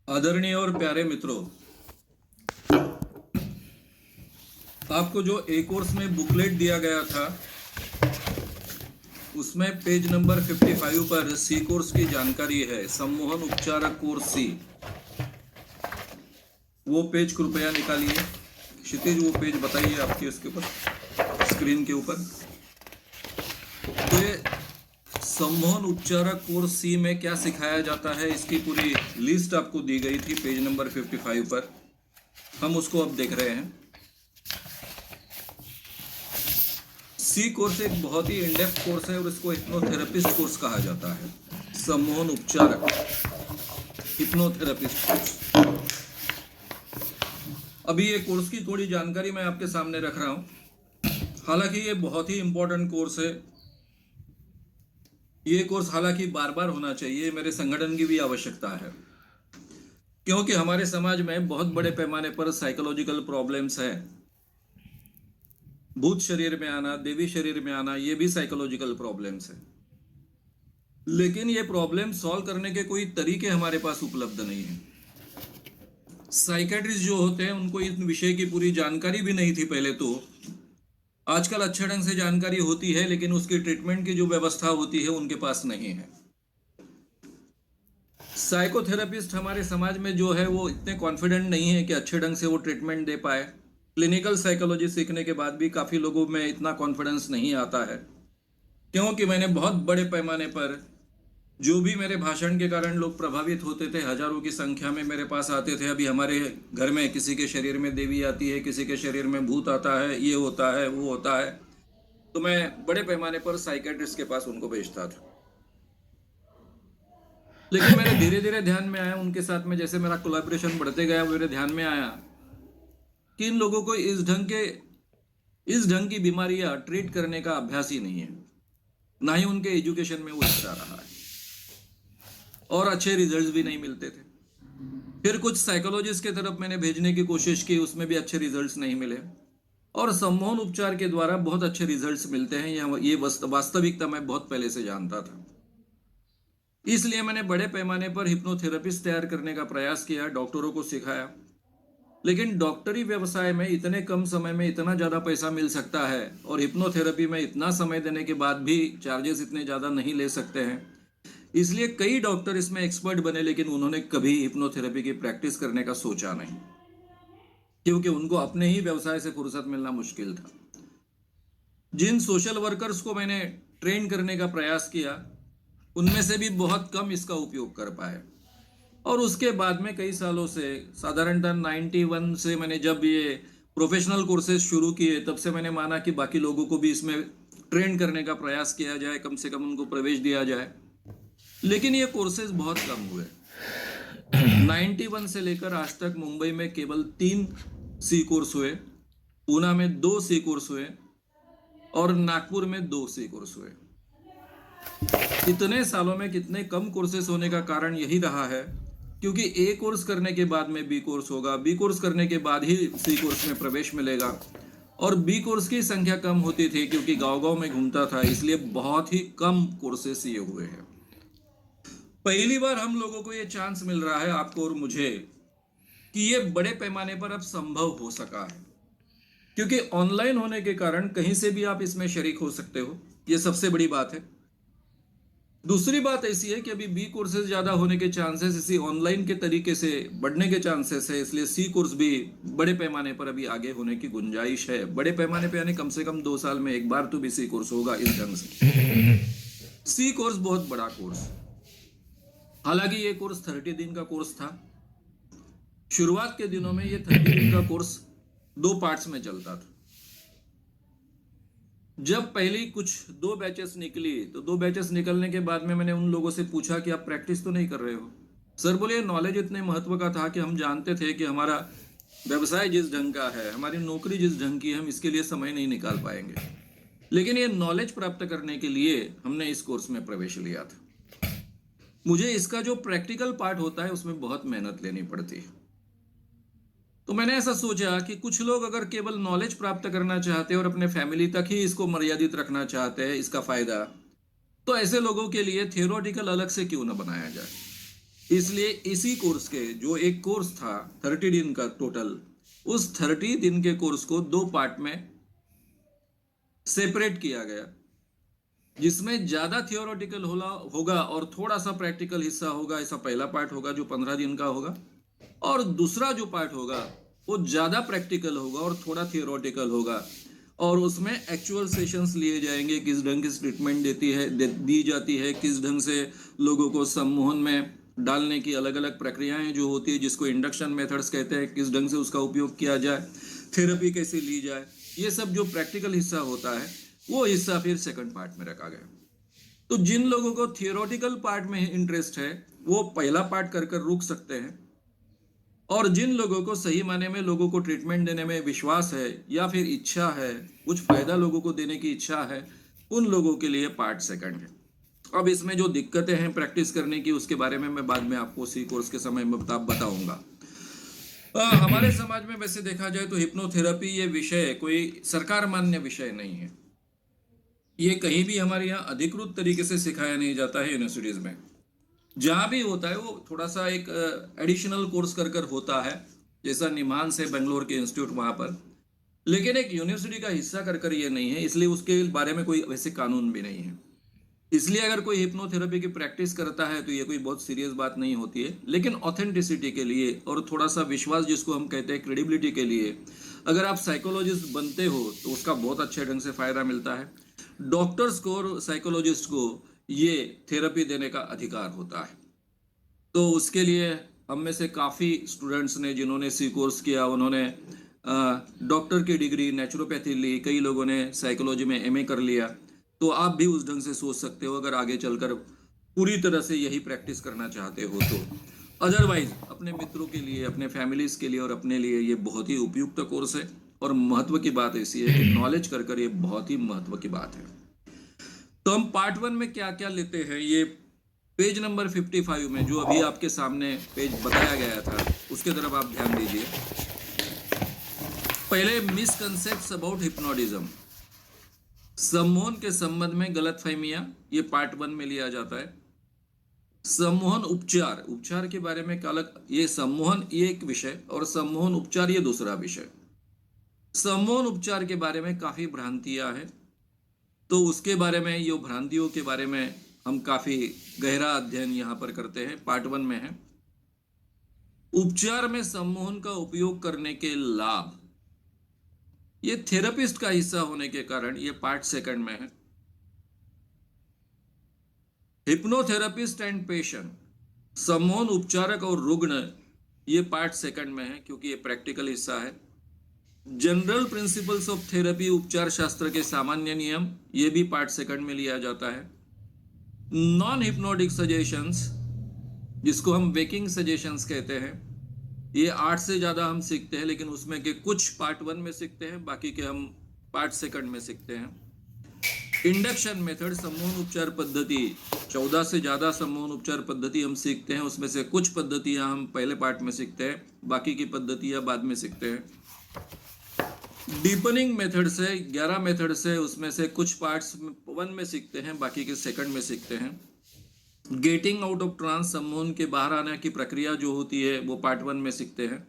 आदरणीय और प्यारे मित्रों, आपको जो ए कोर्स में बुकलेट दिया गया था उसमें पेज नंबर 55 पर सी कोर्स की जानकारी है। सम्मोहन उपचारक कोर्स सी, वो पेज कृपया निकालिए। क्षितिज वो पेज बताइए आपके उसके ऊपर, स्क्रीन के ऊपर। तो ये सम्मोहन उपचारक कोर्स सी में क्या सिखाया जाता है, इसकी पूरी लिस्ट आपको दी गई थी पेज नंबर 55 पर। हम उसको अब देख रहे हैं। सी कोर्स एक बहुत ही इनडेप्थ कोर्स है और इसको हिप्नोथेरेपिस्ट कोर्स कहा जाता है। सम्मोहन उपचारक हिप्नोथेरेपिस्ट कोर्स। अभी ये कोर्स की थोड़ी जानकारी मैं आपके सामने रख रहा हूं। हालांकि ये बहुत ही इंपॉर्टेंट कोर्स है। ये कोर्स हालांकि बार बार होना चाहिए, मेरे संगठन की भी आवश्यकता है, क्योंकि हमारे समाज में बहुत बड़े पैमाने पर साइकोलॉजिकल प्रॉब्लम्स है। भूत शरीर में आना, देवी शरीर में आना, ये भी साइकोलॉजिकल प्रॉब्लम्स है। लेकिन ये प्रॉब्लम सॉल्व करने के कोई तरीके हमारे पास उपलब्ध नहीं है। साइकेट्रिस्ट जो होते हैं उनको इस विषय की पूरी जानकारी भी नहीं थी पहले तो। आजकल अच्छे ढंग से जानकारी होती है, लेकिन उसकी ट्रीटमेंट की जो व्यवस्था होती है उनके पास नहीं है। साइकोथेरेपिस्ट हमारे समाज में जो है वो इतने कॉन्फिडेंट नहीं है कि अच्छे ढंग से वो ट्रीटमेंट दे पाए। क्लिनिकल साइकोलॉजी सीखने के बाद भी काफ़ी लोगों में इतना कॉन्फिडेंस नहीं आता है, क्योंकि मैंने बहुत बड़े पैमाने पर जो भी मेरे भाषण के कारण लोग प्रभावित होते थे, हजारों की संख्या में मेरे पास आते थे। अभी हमारे घर में किसी के शरीर में देवी आती है, किसी के शरीर में भूत आता है, ये होता है, वो होता है, तो मैं बड़े पैमाने पर साइकेट्रिस्ट के पास उनको भेजता था। लेकिन मेरे धीरे धीरे ध्यान में आया उनके साथ में, जैसे मेरा कोलैबोरेशन बढ़ते गया, मेरे ध्यान में आया कि इन लोगों को इस ढंग की बीमारियां ट्रीट करने का अभ्यास ही नहीं है, ना ही उनके एजुकेशन में वो हिस्सा रहा है, और अच्छे रिजल्ट्स भी नहीं मिलते थे। फिर कुछ साइकोलॉजिस्ट के तरफ मैंने भेजने की कोशिश की, उसमें भी अच्छे रिजल्ट्स नहीं मिले। और सम्मोहन उपचार के द्वारा बहुत अच्छे रिजल्ट्स मिलते हैं, ये वास्तविकता मैं बहुत पहले से जानता था। इसलिए मैंने बड़े पैमाने पर हिप्नोथेरेपिस्ट तैयार करने का प्रयास किया, डॉक्टरों को सिखाया। लेकिन डॉक्टरी व्यवसाय में इतने कम समय में इतना ज़्यादा पैसा मिल सकता है, और हिप्नोथेरेपी में इतना समय देने के बाद भी चार्जेस इतने ज़्यादा नहीं ले सकते हैं। इसलिए कई डॉक्टर इसमें एक्सपर्ट बने, लेकिन उन्होंने कभी हिप्नोथेरेपी की प्रैक्टिस करने का सोचा नहीं, क्योंकि उनको अपने ही व्यवसाय से फुर्सत मिलना मुश्किल था। जिन सोशल वर्कर्स को मैंने ट्रेन करने का प्रयास किया, उनमें से भी बहुत कम इसका उपयोग कर पाए। और उसके बाद में कई सालों से, साधारणतः 91 से मैंने जब ये प्रोफेशनल कोर्सेज शुरू किए, तब से मैंने माना कि बाकी लोगों को भी इसमें ट्रेन करने का प्रयास किया जाए, कम से कम उनको प्रवेश दिया जाए। लेकिन ये कोर्सेज बहुत कम हुए। 91 से लेकर आज तक मुंबई में केवल 3 सी कोर्स हुए, पूना में 2 सी कोर्स हुए, और नागपुर में 2 सी कोर्स हुए। इतने सालों में कितने कम कोर्सेज होने का कारण यही रहा है, क्योंकि ए कोर्स करने के बाद में बी कोर्स होगा, बी कोर्स करने के बाद ही सी कोर्स में प्रवेश मिलेगा। और बी कोर्स की संख्या कम होती थी, क्योंकि गांव-गांव में घूमता था, इसलिए बहुत ही कम कोर्सेस ये हुए हैं। पहली बार हम लोगों को ये चांस मिल रहा है, आपको और मुझे, कि ये बड़े पैमाने पर अब संभव हो सका है, क्योंकि ऑनलाइन होने के कारण कहीं से भी आप इसमें शरीक हो सकते हो। ये सबसे बड़ी बात है। दूसरी बात ऐसी है कि अभी बी कोर्सेज ज़्यादा होने के चांसेस इसी ऑनलाइन के तरीके से बढ़ने के चांसेस है, इसलिए सी कोर्स भी बड़े पैमाने पर अभी आगे होने की गुंजाइश है। बड़े पैमाने पे यानी कम से कम 2 साल में एक बार तो भी सी कोर्स होगा इस ढंग से। सी कोर्स बहुत बड़ा कोर्स, हालांकि ये कोर्स 30 दिन का कोर्स था। शुरुआत के दिनों में ये 30 दिन का कोर्स 2 पार्ट्स में चलता था। जब पहली कुछ 2 बैचेस निकली, तो 2 बैचेस निकलने के बाद में मैंने उन लोगों से पूछा कि आप प्रैक्टिस तो नहीं कर रहे हो? सर बोले, नॉलेज इतने महत्व का था कि हम जानते थे कि हमारा व्यवसाय जिस ढंग का है, हमारी नौकरी जिस ढंग की है, हम इसके लिए समय नहीं निकाल पाएंगे। लेकिन ये नॉलेज प्राप्त करने के लिए हमने इस कोर्स में प्रवेश लिया था। मुझे इसका जो प्रैक्टिकल पार्ट होता है उसमें बहुत मेहनत लेनी पड़ती है। तो मैंने ऐसा सोचा कि कुछ लोग अगर केवल नॉलेज प्राप्त करना चाहते हैं और अपने फैमिली तक ही इसको मर्यादित रखना चाहते हैं, इसका फायदा, तो ऐसे लोगों के लिए थियोरेटिकल अलग से क्यों ना बनाया जाए। इसलिए इसी कोर्स के जो एक कोर्स था 30 दिन का टोटल, उस 30 दिन के कोर्स को 2 पार्ट में सेपरेट किया गया, जिसमें ज्यादा थियोरेटिकल होगा और थोड़ा सा प्रैक्टिकल हिस्सा होगा। ऐसा पहला पार्ट होगा जो 15 दिन का होगा, और दूसरा जो पार्ट होगा वो ज्यादा प्रैक्टिकल होगा और थोड़ा थियोरेटिकल होगा, और उसमें एक्चुअल सेशंस लिए जाएंगे, किस ढंग की ट्रीटमेंट दी जाती है, किस ढंग से लोगों को सम्मोहन में डालने की अलग अलग प्रक्रियाएं जो होती है, जिसको इंडक्शन मेथड्स कहते हैं, किस ढंग से उसका उपयोग किया जाए, थेरेपी कैसे ली जाए, ये सब जो प्रैक्टिकल हिस्सा होता है वो हिस्सा फिर सेकंड पार्ट में रखा गया। तो जिन लोगों को थियोरेटिकल पार्ट में इंटरेस्ट है वो पहला पार्ट कर कर रुक सकते हैं, और जिन लोगों को सही माने में लोगों को ट्रीटमेंट देने में विश्वास है या फिर इच्छा है, कुछ फायदा लोगों को देने की इच्छा है, उन लोगों के लिए पार्ट सेकंड है। अब इसमें जो दिक्कतें हैं प्रैक्टिस करने की, उसके बारे में मैं बाद में आपको उसी कोर्स के समय में बताऊंगा। हमारे समाज में वैसे देखा जाए तो हिप्नोथेरेपी ये विषय कोई सरकार मान्य विषय नहीं है। ये कहीं भी हमारे यहाँ अधिकृत तरीके से सिखाया नहीं जाता है। यूनिवर्सिटीज में जहाँ भी होता है वो थोड़ा सा एक एडिशनल कोर्स कर कर होता है, जैसा निमांस है बेंगलोर के इंस्टीट्यूट वहाँ पर, लेकिन एक यूनिवर्सिटी का हिस्सा कर कर ये नहीं है, इसलिए उसके बारे में कोई वैसे कानून भी नहीं है। इसलिए अगर कोई हिप्नोथेरेपी की प्रैक्टिस करता है तो ये कोई बहुत सीरियस बात नहीं होती है, लेकिन ऑथेंटिसिटी के लिए और थोड़ा सा विश्वास जिसको हम कहते हैं क्रेडिबिलिटी के लिए, अगर आप साइकोलॉजिस्ट बनते हो तो उसका बहुत अच्छे ढंग से फायदा मिलता है। डॉक्टर्स को और साइकोलॉजिस्ट को ये थेरेपी देने का अधिकार होता है। तो उसके लिए हम में से काफ़ी स्टूडेंट्स ने जिन्होंने सी कोर्स किया, उन्होंने डॉक्टर की डिग्री नेचुरोपैथी ली, कई लोगों ने साइकोलॉजी में एमए कर लिया। तो आप भी उस ढंग से सोच सकते हो अगर आगे चलकर पूरी तरह से यही प्रैक्टिस करना चाहते हो तो। अदरवाइज अपने मित्रों के लिए, अपने फैमिलीज के लिए और अपने लिए ये बहुत ही उपयुक्त कोर्स है। और महत्व की बात ऐसी है कि नॉलेज कर कर ये बहुत ही महत्व की बात है। तो हम पार्ट 1 में क्या क्या लेते हैं, ये पेज नंबर 55 में जो अभी आपके सामने पेज बताया गया था उसके तरफ आप ध्यान दीजिए। पहले मिसकंसेप्ट्स अबाउट हिप्नोटिज्म, सम्मोहन के संबंध में गलतफहमियां, ये पार्ट 1 में लिया जाता है। सम्मोहन उपचार, उपचार के बारे में अलग, ये सम्मोहन ये एक विषय और सम्मोहन उपचार ये दूसरा विषय। सम्मोहन उपचार के बारे में काफी भ्रांतियां हैं, तो उसके बारे में, ये भ्रांतियों के बारे में हम काफी गहरा अध्ययन यहाँ पर करते हैं, पार्ट 1 में है। उपचार में सम्मोहन का उपयोग करने के लाभ, ये थेरेपिस्ट का हिस्सा होने के कारण ये पार्ट 2 में है। हिप्नोथेरेपिस्ट एंड पेशेंट, सम्मोहन उपचारक और रुग्ण, ये पार्ट 2 में है क्योंकि ये प्रैक्टिकल हिस्सा है। जनरल प्रिंसिपल्स ऑफ थेरेपी, उपचार शास्त्र के सामान्य नियम, ये भी पार्ट 2 में लिया जाता है। नॉन हिप्नोटिक सजेशंस, जिसको हम वेकिंग सजेशंस कहते हैं, ये 8 से ज्यादा हम सीखते हैं, लेकिन उसमें के कुछ पार्ट 1 में सीखते हैं, बाकी के हम पार्ट 2 में सीखते हैं। इंडक्शन मेथड, सम्मोहन उपचार पद्धति, 14 से ज्यादा सम्मोहन उपचार पद्धति हम सीखते हैं, उसमें से कुछ पद्धतियां हम पहले पार्ट में सीखते हैं, बाकी की पद्धतियां बाद में सीखते हैं। डीपनिंग मेथड से 11 मेथड से, उसमें से कुछ पार्ट्स 1 में सीखते हैं, बाकी के 2 में सीखते हैं। गेटिंग आउट ऑफ ट्रांस, सम्मोहन के बाहर आने की प्रक्रिया जो होती है वो पार्ट 1 में सीखते हैं।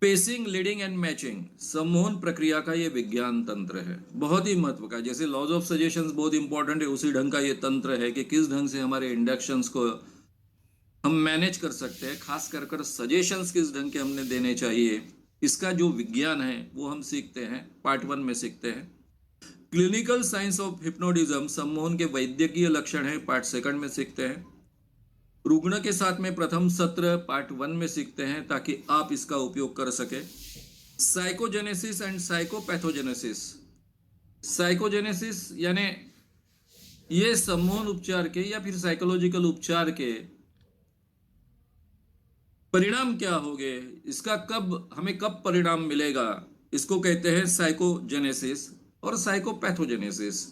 पेसिंग, लीडिंग एंड मैचिंग, सम्मोहन प्रक्रिया का ये विज्ञान तंत्र है, बहुत ही महत्व का। जैसे लॉज ऑफ सजेशंस बहुत इंपॉर्टेंट है, उसी ढंग का ये तंत्र है कि किस ढंग से हमारे इंडक्शंस को हम मैनेज कर सकते हैं, खास कर कर सजेशंस किस ढंग के हमने देने चाहिए, इसका जो विज्ञान है वो हम सीखते हैं, पार्ट 1 में सीखते हैं। क्लिनिकल साइंस ऑफ हिप्नोटिज्म, सम्मोहन के वैद्यकीय लक्षण है, पार्ट 2 में सीखते हैं। रुग्ण के साथ में प्रथम सत्र पार्ट 1 में सीखते हैं ताकि आप इसका उपयोग कर सके। साइकोजेनेसिस एंड साइकोपैथोजेनेसिस, साइकोजेनेसिस यानी ये सम्मोहन उपचार के या फिर साइकोलॉजिकल उपचार के परिणाम क्या होंगे, इसका हमें कब परिणाम मिलेगा, इसको कहते हैं साइकोजेनेसिस और साइकोपैथोजेनेसिस,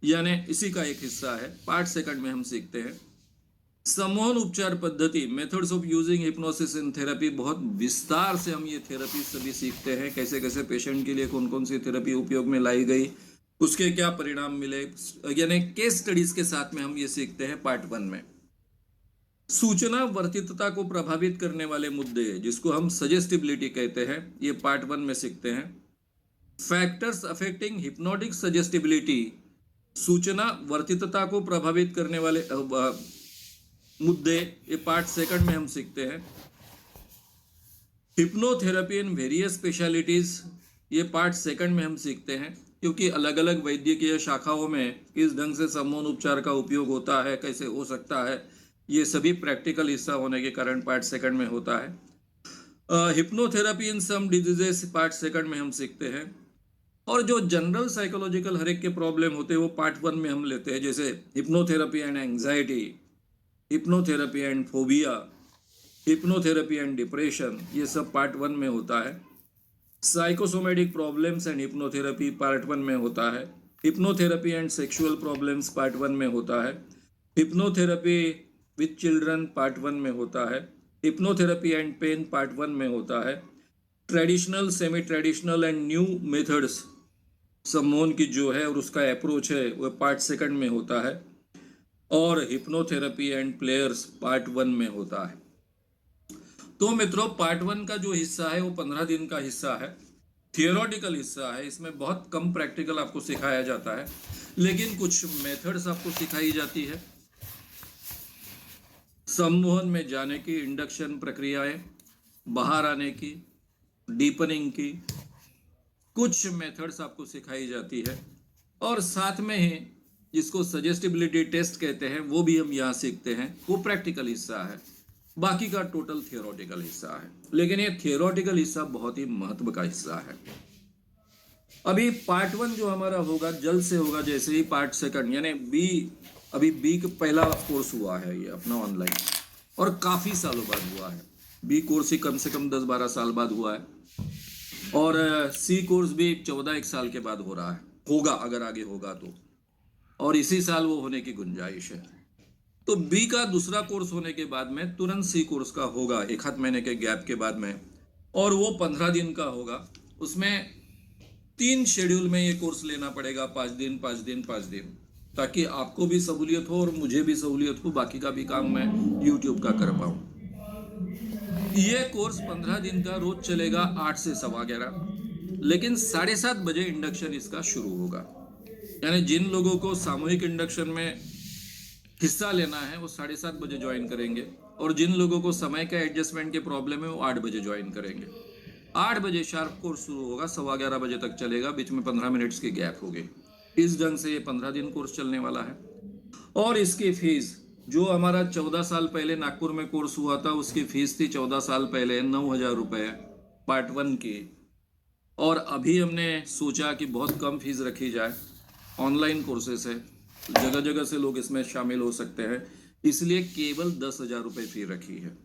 यानी इसी का एक हिस्सा है, पार्ट 2 में हम सीखते हैं। सम्मोहन उपचार पद्धति, methods of using hypnosis in therapy, बहुत विस्तार से हम ये थेरेपी सभी सीखते हैं, कैसे कैसे पेशेंट के लिए कौन कौन सी थेरेपी उपयोग में लाई गई, उसके क्या परिणाम मिले, यानी केस स्टडीज के साथ में हम ये सीखते हैं पार्ट 1 में। सूचना वर्तितता को प्रभावित करने वाले मुद्दे जिसको हम सजेस्टिबिलिटी कहते हैं, ये पार्ट 1 में सीखते हैं। फैक्टर्स अफेक्टिंग हिप्नोटिक सजेस्टिबिलिटी, सूचना वर्तितता को प्रभावित करने वाले मुद्दे, ये पार्ट 2 में हम सीखते हैं। हिप्नोथेरेपी इन वेरियस स्पेशलिटीज, ये पार्ट 2 में हम सीखते हैं, क्योंकि अलग अलग वैद्यकीय शाखाओं में किस ढंग से सम्मोहन उपचार का उपयोग होता है, कैसे हो सकता है, ये सभी प्रैक्टिकल हिस्सा होने के कारण पार्ट 2 में होता है। हिप्नोथेरेपी इन सम डिजीजेस, पार्ट 2 में हम सीखते हैं। और जो जनरल साइकोलॉजिकल हर एक के प्रॉब्लम होते हैं वो पार्ट 1 में हम लेते हैं, जैसे hypnotherapy and anxiety, hypnotherapy and phobia, hypnotherapy and depression, ये सब पार्ट 1 में होता है। Psychosomatic problems and hypnotherapy part 1 में होता है। Hypnotherapy and sexual problems part 1 में होता है। हिप्नोथेरेपी विथ चिल्ड्रन पार्ट 1 में होता है। हिप्नोथेरेपी एंड पेन पार्ट 1 में होता है। Traditional, semi traditional and new methods, सम्मोहन की जो है और उसका अप्रोच है, वो पार्ट 2 में होता है। और हिप्नोथेरेपी एंड प्लेयर्स पार्ट 1 में होता है। तो मित्रों, पार्ट 1 का जो हिस्सा है वो 15 दिन का हिस्सा है, थियोरटिकल हिस्सा है। इसमें बहुत कम प्रैक्टिकल आपको सिखाया जाता है, लेकिन कुछ मेथड्स आपको सिखाई जाती है। सम्मोहन में जाने की इंडक्शन प्रक्रियाएं, बाहर आने की, डीपनिंग की, कुछ मेथड्स आपको सिखाई जाती है। और साथ में ही जिसको सजेस्टिबिलिटी टेस्ट कहते हैं वो भी हम यहाँ सीखते हैं, वो प्रैक्टिकल हिस्सा है। बाकी का टोटल थियोरटिकल हिस्सा है, लेकिन ये थियोरटिकल हिस्सा बहुत ही महत्व का हिस्सा है। अभी पार्ट 1 जो हमारा होगा जल्द से होगा, जैसे ही पार्ट 2 यानी अभी बी का पहला कोर्स हुआ है ये अपना ऑनलाइन, और काफ़ी सालों बाद हुआ है। बी कोर्स ही कम से कम 10-12 साल बाद हुआ है, और सी कोर्स भी 14 साल के बाद हो रहा है, होगा अगर आगे होगा तो, और इसी साल वो होने की गुंजाइश है। तो बी का दूसरा कोर्स होने के बाद में तुरंत सी कोर्स का होगा 1 महीने के गैप के बाद में, और वो 15 दिन का होगा। उसमें 3 शेड्यूल में ये कोर्स लेना पड़ेगा, 5 दिन 5 दिन 5 दिन, ताकि आपको भी सहूलियत हो और मुझे भी सहूलियत हो, बाकी का भी काम मैं यूट्यूब का कर पाऊँ। ये कोर्स 15 दिन का रोज चलेगा 8 से 11:15, लेकिन 7:30 बजे इंडक्शन इसका शुरू होगा। यानी जिन लोगों को सामूहिक इंडक्शन में हिस्सा लेना है वो 7:30 बजे ज्वाइन करेंगे, और जिन लोगों को समय का एडजस्टमेंट के प्रॉब्लम है वो 8 बजे ज्वाइन करेंगे। 8 बजे शार्प कोर्स शुरू होगा, 11:15 बजे तक चलेगा, बीच में 15 मिनट्स की गैप होगी। इस ढंग से ये 15 दिन कोर्स चलने वाला है। और इसकी फीस, जो हमारा 14 साल पहले नागपुर में कोर्स हुआ था, उसकी फीस थी 14 साल पहले 9,000 रुपये पार्ट 1 की। और अभी हमने सोचा कि बहुत कम फीस रखी जाए, ऑनलाइन कोर्सेस है, जगह जगह से लोग इसमें शामिल हो सकते हैं, इसलिए केवल 10,000 रुपये फी रखी है।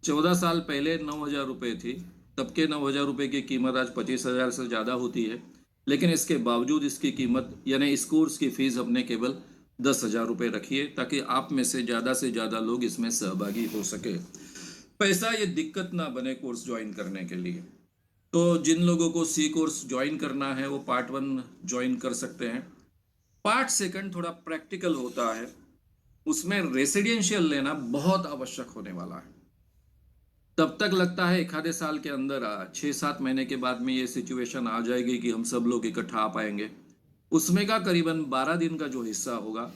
14 साल पहले 9,000 रुपये थी, तब के 9,000 रुपये की कीमत आज 25,000 से ज़्यादा होती है, लेकिन इसके बावजूद इसकी कीमत यानी इस कोर्स की फीस हमने केवल 10,000 रुपये रखी है, ताकि आप में से ज़्यादा लोग इसमें सहभागी हो सके। पैसा ये दिक्कत ना बने कोर्स ज्वाइन करने के लिए। तो जिन लोगों को सी कोर्स ज्वाइन करना है वो पार्ट 1 ज्वाइन कर सकते हैं। पार्ट 2 थोड़ा प्रैक्टिकल होता है, उसमें रेसिडेंशियल लेना बहुत आवश्यक होने वाला है। तब तक लगता है 1 साल के अंदर 6-7 महीने के बाद में ये सिचुएशन आ जाएगी कि हम सब लोग इकट्ठा आ पाएंगे। उसमें का करीबन 12 दिन का जो हिस्सा होगा,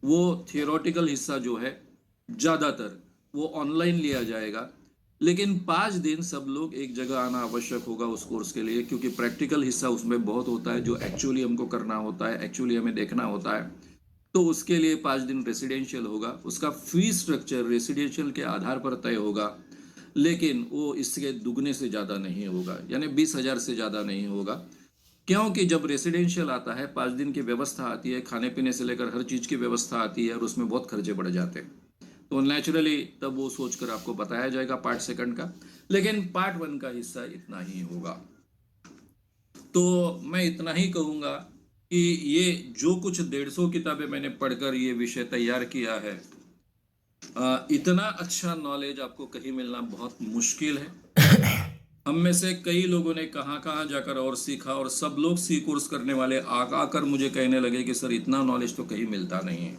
वो थियोरटिकल हिस्सा जो है ज़्यादातर वो ऑनलाइन लिया जाएगा, लेकिन 5 दिन सब लोग एक जगह आना आवश्यक होगा उस कोर्स के लिए, क्योंकि प्रैक्टिकल हिस्सा उसमें बहुत होता है जो एक्चुअली हमको करना होता है, एक्चुअली हमें देखना होता है। तो उसके लिए 5 दिन रेसिडेंशियल होगा। उसका फी स्ट्रक्चर रेसिडेंशियल के आधार पर तय होगा, लेकिन वो इसके दुगने से ज़्यादा नहीं होगा, यानी 20,000 से ज़्यादा नहीं होगा। क्योंकि जब रेसिडेंशियल आता है, 5 दिन की व्यवस्था आती है, खाने पीने से लेकर हर चीज़ की व्यवस्था आती है, और उसमें बहुत खर्चे बढ़ जाते हैं। तो नेचुरली तब वो सोचकर आपको बताया जाएगा पार्ट 2 का, लेकिन पार्ट 1 का हिस्सा इतना ही होगा। तो मैं इतना ही कहूँगा कि ये जो कुछ 150 किताबें मैंने पढ़कर ये विषय तैयार किया है, इतना अच्छा नॉलेज आपको कहीं मिलना बहुत मुश्किल है। हम में से कई लोगों ने कहाँ जाकर और सीखा, और सब लोग सी कोर्स करने वाले आकर मुझे कहने लगे कि सर इतना नॉलेज तो कहीं मिलता नहीं है।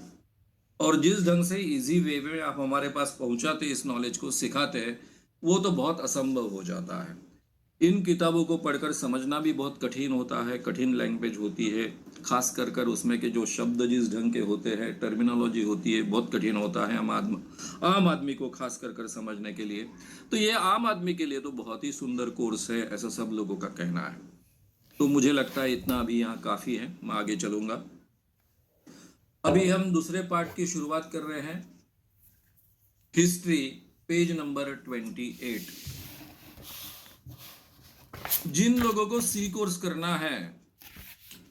और जिस ढंग से इजी वे में आप हमारे पास पहुंचाते इस नॉलेज को सिखाते हैं, वो तो बहुत असंभव हो जाता है। इन किताबों को पढ़कर समझना भी बहुत कठिन होता है, कठिन लैंग्वेज होती है, खास कर उसमें के जो शब्द जिस ढंग के होते हैं, टर्मिनोलॉजी होती है, बहुत कठिन होता है आम आदमी को खास कर समझने के लिए। तो ये आम आदमी के लिए तो बहुत ही सुंदर कोर्स है, ऐसा सब लोगों का कहना है। तो मुझे लगता है इतना अभी यहाँ काफ़ी है, मैं आगे चलूँगा। अभी हम दूसरे पार्ट की शुरुआत कर रहे हैं, हिस्ट्री, पेज नंबर 28। जिन लोगों को सी कोर्स करना है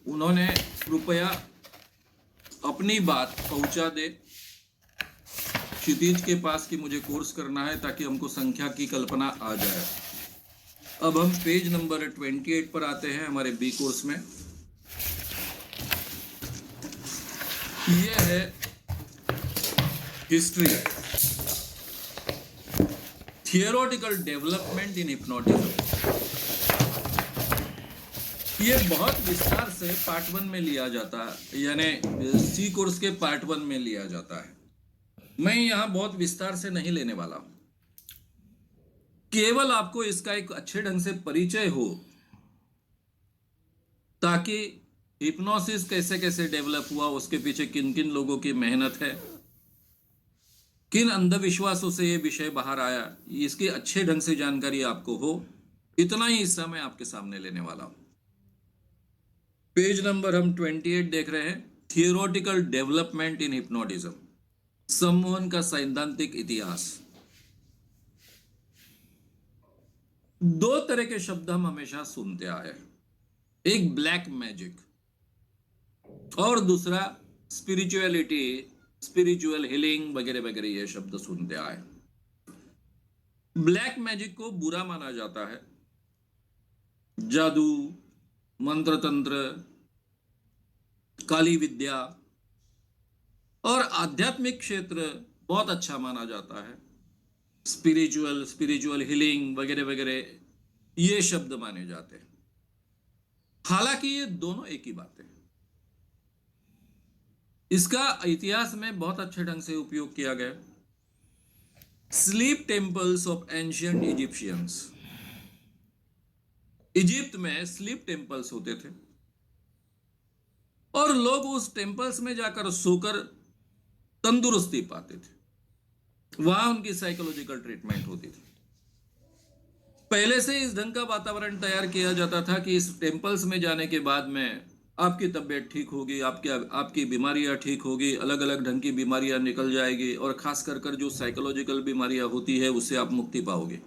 उन्होंने कृपया अपनी बात पहुंचा दे क्षितिज के पास कि मुझे कोर्स करना है, ताकि हमको संख्या की कल्पना आ जाए। अब हम पेज नंबर 28 पर आते हैं हमारे बी कोर्स में। यह है history, theoretical development in hypnotism. ये बहुत विस्तार से पार्ट 1 में लिया जाता है, यानी सी कोर्स के पार्ट 1 में लिया जाता है। मैं यहाँ बहुत विस्तार से नहीं लेने वाला हूं, केवल आपको इसका एक अच्छे ढंग से परिचय हो, ताकि हिप्नोसिस कैसे कैसे डेवलप हुआ, उसके पीछे किन किन लोगों की मेहनत है, किन अंधविश्वासों से ये विषय बाहर आया, इसकी अच्छे ढंग से जानकारी आपको हो। इतना ही हिस्सा मैं आपके सामने लेने वाला हूं। पेज नंबर हम 28 देख रहे हैं, थियोरेटिकल डेवलपमेंट इन हिप्नोटिज्म, सम्मोहन का सैद्धांतिक इतिहास। दो तरह के शब्द हम हमेशा सुनते आए हैं, एक ब्लैक मैजिक और दूसरा स्पिरिचुअलिटी, स्पिरिचुअल हीलिंग वगैरह वगैरह, ये शब्द सुनते आए। ब्लैक मैजिक को बुरा माना जाता है, जादू, मंत्र तंत्र, काली विद्या, और आध्यात्मिक क्षेत्र बहुत अच्छा माना जाता है, स्पिरिचुअल हीलिंग वगैरह वगैरह ये शब्द माने जाते हैं। हालांकि ये दोनों एक ही बात है। इसका इतिहास में बहुत अच्छे ढंग से उपयोग किया गया। Sleep temples of ancient Egyptians, Egypt में स्लीप टेम्पल्स होते थे और लोग उस टेम्पल्स में जाकर सोकर तंदुरुस्ती पाते थे। वहां उनकी साइकोलॉजिकल ट्रीटमेंट होती थी। पहले से इस ढंग का वातावरण तैयार किया जाता था कि इस टेम्पल्स में जाने के बाद में आपकी तबीयत ठीक होगी, आपकी बीमारियां ठीक होगी, अलग अलग ढंग की बीमारियां निकल जाएगी, और खास कर जो साइकोलॉजिकल बीमारियां होती है उससे आप मुक्ति पाओगे।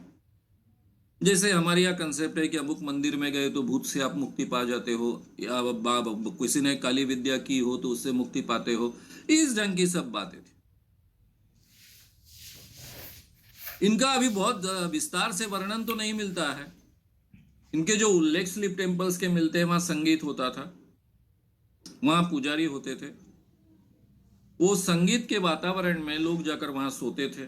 जैसे हमारे यहाँ कंसेप्ट है कि अमुक मंदिर में गए तो भूत से आप मुक्ति पा जाते हो, या किसी ने काली विद्या की हो तो उससे मुक्ति पाते हो। इस ढंग की सब बातें थी। इनका अभी बहुत विस्तार से वर्णन तो नहीं मिलता है। इनके जो उल्लेख स्लीप टेम्पल्स के मिलते हैं, वहां संगीत होता था, वहां पुजारी होते थे, वो संगीत के वातावरण में लोग जाकर वहां सोते थे।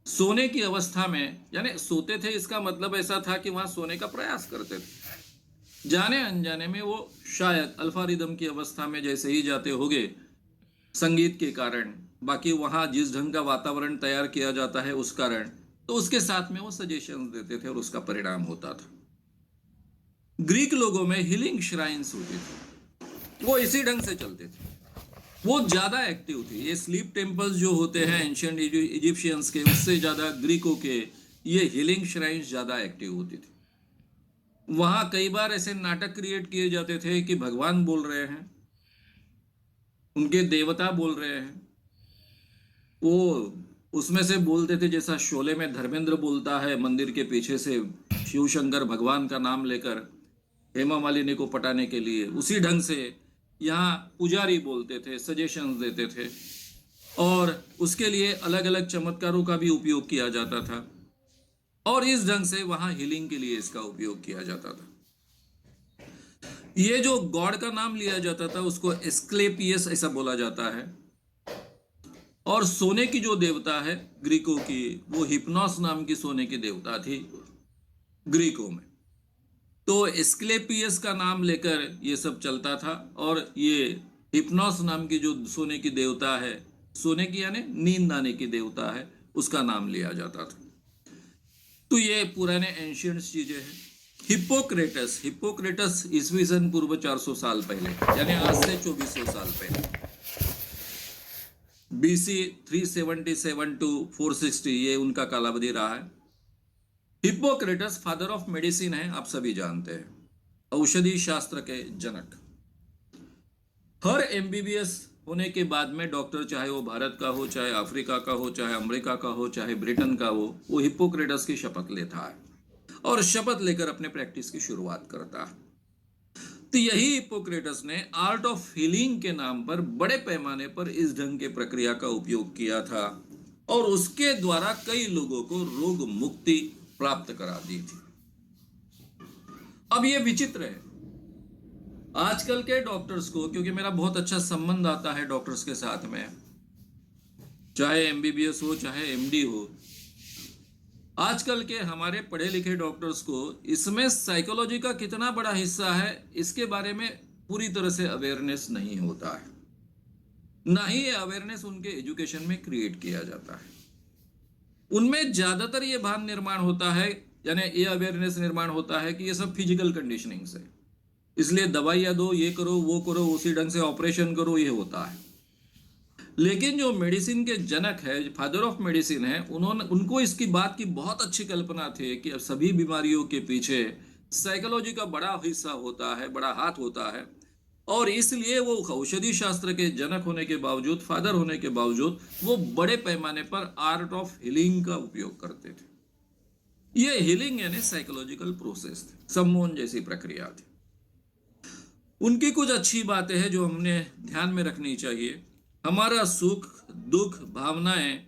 सोने की अवस्था में, यानी सोते थे इसका मतलब ऐसा था कि वहां सोने का प्रयास करते थे। जाने अनजाने में वो शायद अल्फा रिदम की अवस्था में जैसे ही जाते होंगे संगीत के कारण, बाकी वहां जिस ढंग का वातावरण तैयार किया जाता है उस कारण, तो उसके साथ में वो सजेशंस देते थे और उसका परिणाम होता था। ग्रीक लोगों में हीलिंग श्राइन्स होती थी, वो इसी ढंग से चलते थे, वो ज्यादा एक्टिव थी। ये स्लीप टेम्पल्स जो होते हैं एंशिएंट इजिप्शियंस के, उससे ज्यादा ग्रीकों के ये हीलिंग श्राइन्स ज्यादा एक्टिव होती थी। वहां कई बार ऐसे नाटक क्रिएट किए जाते थे कि भगवान बोल रहे हैं, उनके देवता बोल रहे हैं, वो उसमें से बोलते थे जैसा शोले में धर्मेंद्र बोलता है मंदिर के पीछे से शिव शंकर भगवान का नाम लेकर हेमा मालिनी को पटाने के लिए, उसी ढंग से यहाँ पुजारी बोलते थे, सजेशंस देते थे, और उसके लिए अलग अलग चमत्कारों का भी उपयोग किया जाता था, और इस ढंग से वहां हीलिंग के लिए इसका उपयोग किया जाता था। ये जो गॉड का नाम लिया जाता था उसको एस्क्लेपियस ऐसा बोला जाता है, और सोने की जो देवता है ग्रीकों की, वो हिप्नोस नाम की सोने की देवता थी ग्रीकों में। तो एस्क्लेपियस का नाम लेकर ये सब चलता था, और ये हिप्नोस नाम की जो सोने की देवता है, सोने की यानी नींद आने की देवता है, उसका नाम लिया जाता था। तो ये पुराने एंशियंट चीजें हैं। हिप्पोक्रेटस, हिप्पोक्रेटस ईस्वी सन पूर्व 400 साल पहले, यानी आज से 2400 साल पहले, बीसी 377 टू 460, ये उनका कालावधि रहा है। हिप्पोक्रेटस फादर ऑफ मेडिसिन है, आप सभी जानते हैं, औषधि शास्त्र के जनक। हर एमबीबीएस होने के बाद में डॉक्टर, चाहे वो भारत का हो, चाहे अफ्रीका का हो, चाहे अमेरिका का हो, चाहे ब्रिटेन का हो, वो हिप्पोक्रेटस की शपथ लेता है और शपथ लेकर अपने प्रैक्टिस की शुरुआत करता है। तो यही हिप्पोक्रेटस ने आर्ट ऑफ हीलिंग के नाम पर बड़े पैमाने पर इस ढंग के प्रक्रिया का उपयोग किया था और उसके द्वारा कई लोगों को रोग मुक्ति प्राप्त करा दी थी। अब ये विचित्र है, आजकल के डॉक्टर्स को, क्योंकि मेरा बहुत अच्छा संबंध आता है डॉक्टर्स के साथ में, चाहे एमबीबीएस हो चाहे एमडी हो, आजकल के हमारे पढ़े लिखे डॉक्टर्स को इसमें साइकोलॉजी का कितना बड़ा हिस्सा है इसके बारे में पूरी तरह से अवेयरनेस नहीं होता है, ना ही ये अवेयरनेस उनके एजुकेशन में क्रिएट किया जाता है। उनमें ज्यादातर ये भान निर्माण होता है, यानी ये अवेयरनेस निर्माण होता है कि ये सब फिजिकल कंडीशनिंग से, इसलिए दवाइयाँ दो, ये करो वो करो, उसी ढंग से ऑपरेशन करो, ये होता है। लेकिन जो मेडिसिन के जनक है, फादर ऑफ मेडिसिन है, उनको इसकी बात की बहुत अच्छी कल्पना थी कि अब सभी बीमारियों के पीछे साइकोलॉजी का बड़ा हिस्सा होता है, बड़ा हाथ होता है, और इसलिए वो औषधि शास्त्र के जनक होने के बावजूद, फादर होने के बावजूद, वो बड़े पैमाने पर आर्ट ऑफ हीलिंग का उपयोग करते थे। ये हीलिंग यानी साइकोलॉजिकल प्रोसेस थी, सम्मोहन जैसी प्रक्रिया थी। उनकी कुछ अच्छी बातें हैं जो हमने ध्यान में रखनी चाहिए। हमारा सुख दुख भावनाएं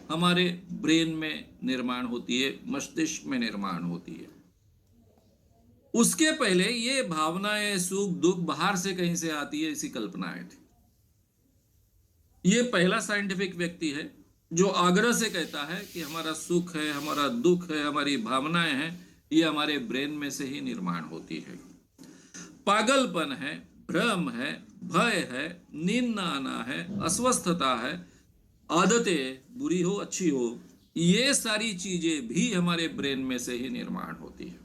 हमारे ब्रेन में निर्माण होती है, मस्तिष्क में निर्माण होती है। उसके पहले ये भावनाएं सुख दुख बाहर से कहीं से आती है, ऐसी कल्पनाएं थी। ये पहला साइंटिफिक व्यक्ति है जो आग्रह से कहता है कि हमारा सुख है, हमारा दुख है, हमारी भावनाएं हैं, ये हमारे ब्रेन में से ही निर्माण होती है। पागलपन है, भ्रम है, भय है, नींद न आना है, अस्वस्थता है, आदतें बुरी हो अच्छी हो, ये सारी चीजें भी हमारे ब्रेन में से ही निर्माण होती है।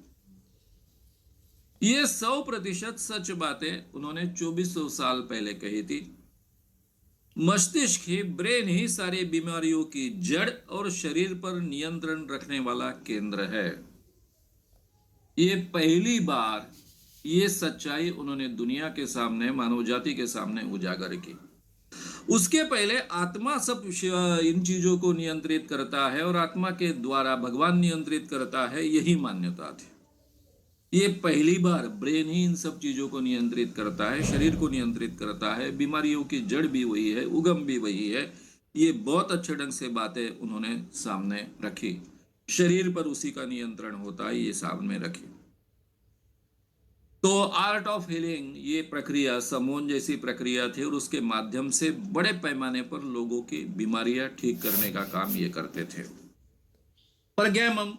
ये 100% सच बातें उन्होंने 2400 साल पहले कही थी। मस्तिष्क ही, ब्रेन ही सारी बीमारियों की जड़ और शरीर पर नियंत्रण रखने वाला केंद्र है। ये पहली बार ये सच्चाई उन्होंने दुनिया के सामने, मानव जाति के सामने उजागर की। उसके पहले आत्मा सब इन चीजों को नियंत्रित करता है और आत्मा के द्वारा भगवान नियंत्रित करता है, यही मान्यता थी। ये पहली बार ब्रेन ही इन सब चीजों को नियंत्रित करता है, शरीर को नियंत्रित करता है, बीमारियों की जड़ भी वही है, उगम भी वही है। ये बहुत अच्छे ढंग से बातें उन्होंने सामने रखी। शरीर पर उसी का नियंत्रण होता है, ये सामने रखी। तो आर्ट ऑफ हीलिंग ये प्रक्रिया सम्मोहन जैसी प्रक्रिया थी और उसके माध्यम से बड़े पैमाने पर लोगों की बीमारियां ठीक करने का काम ये करते थे। परगैमम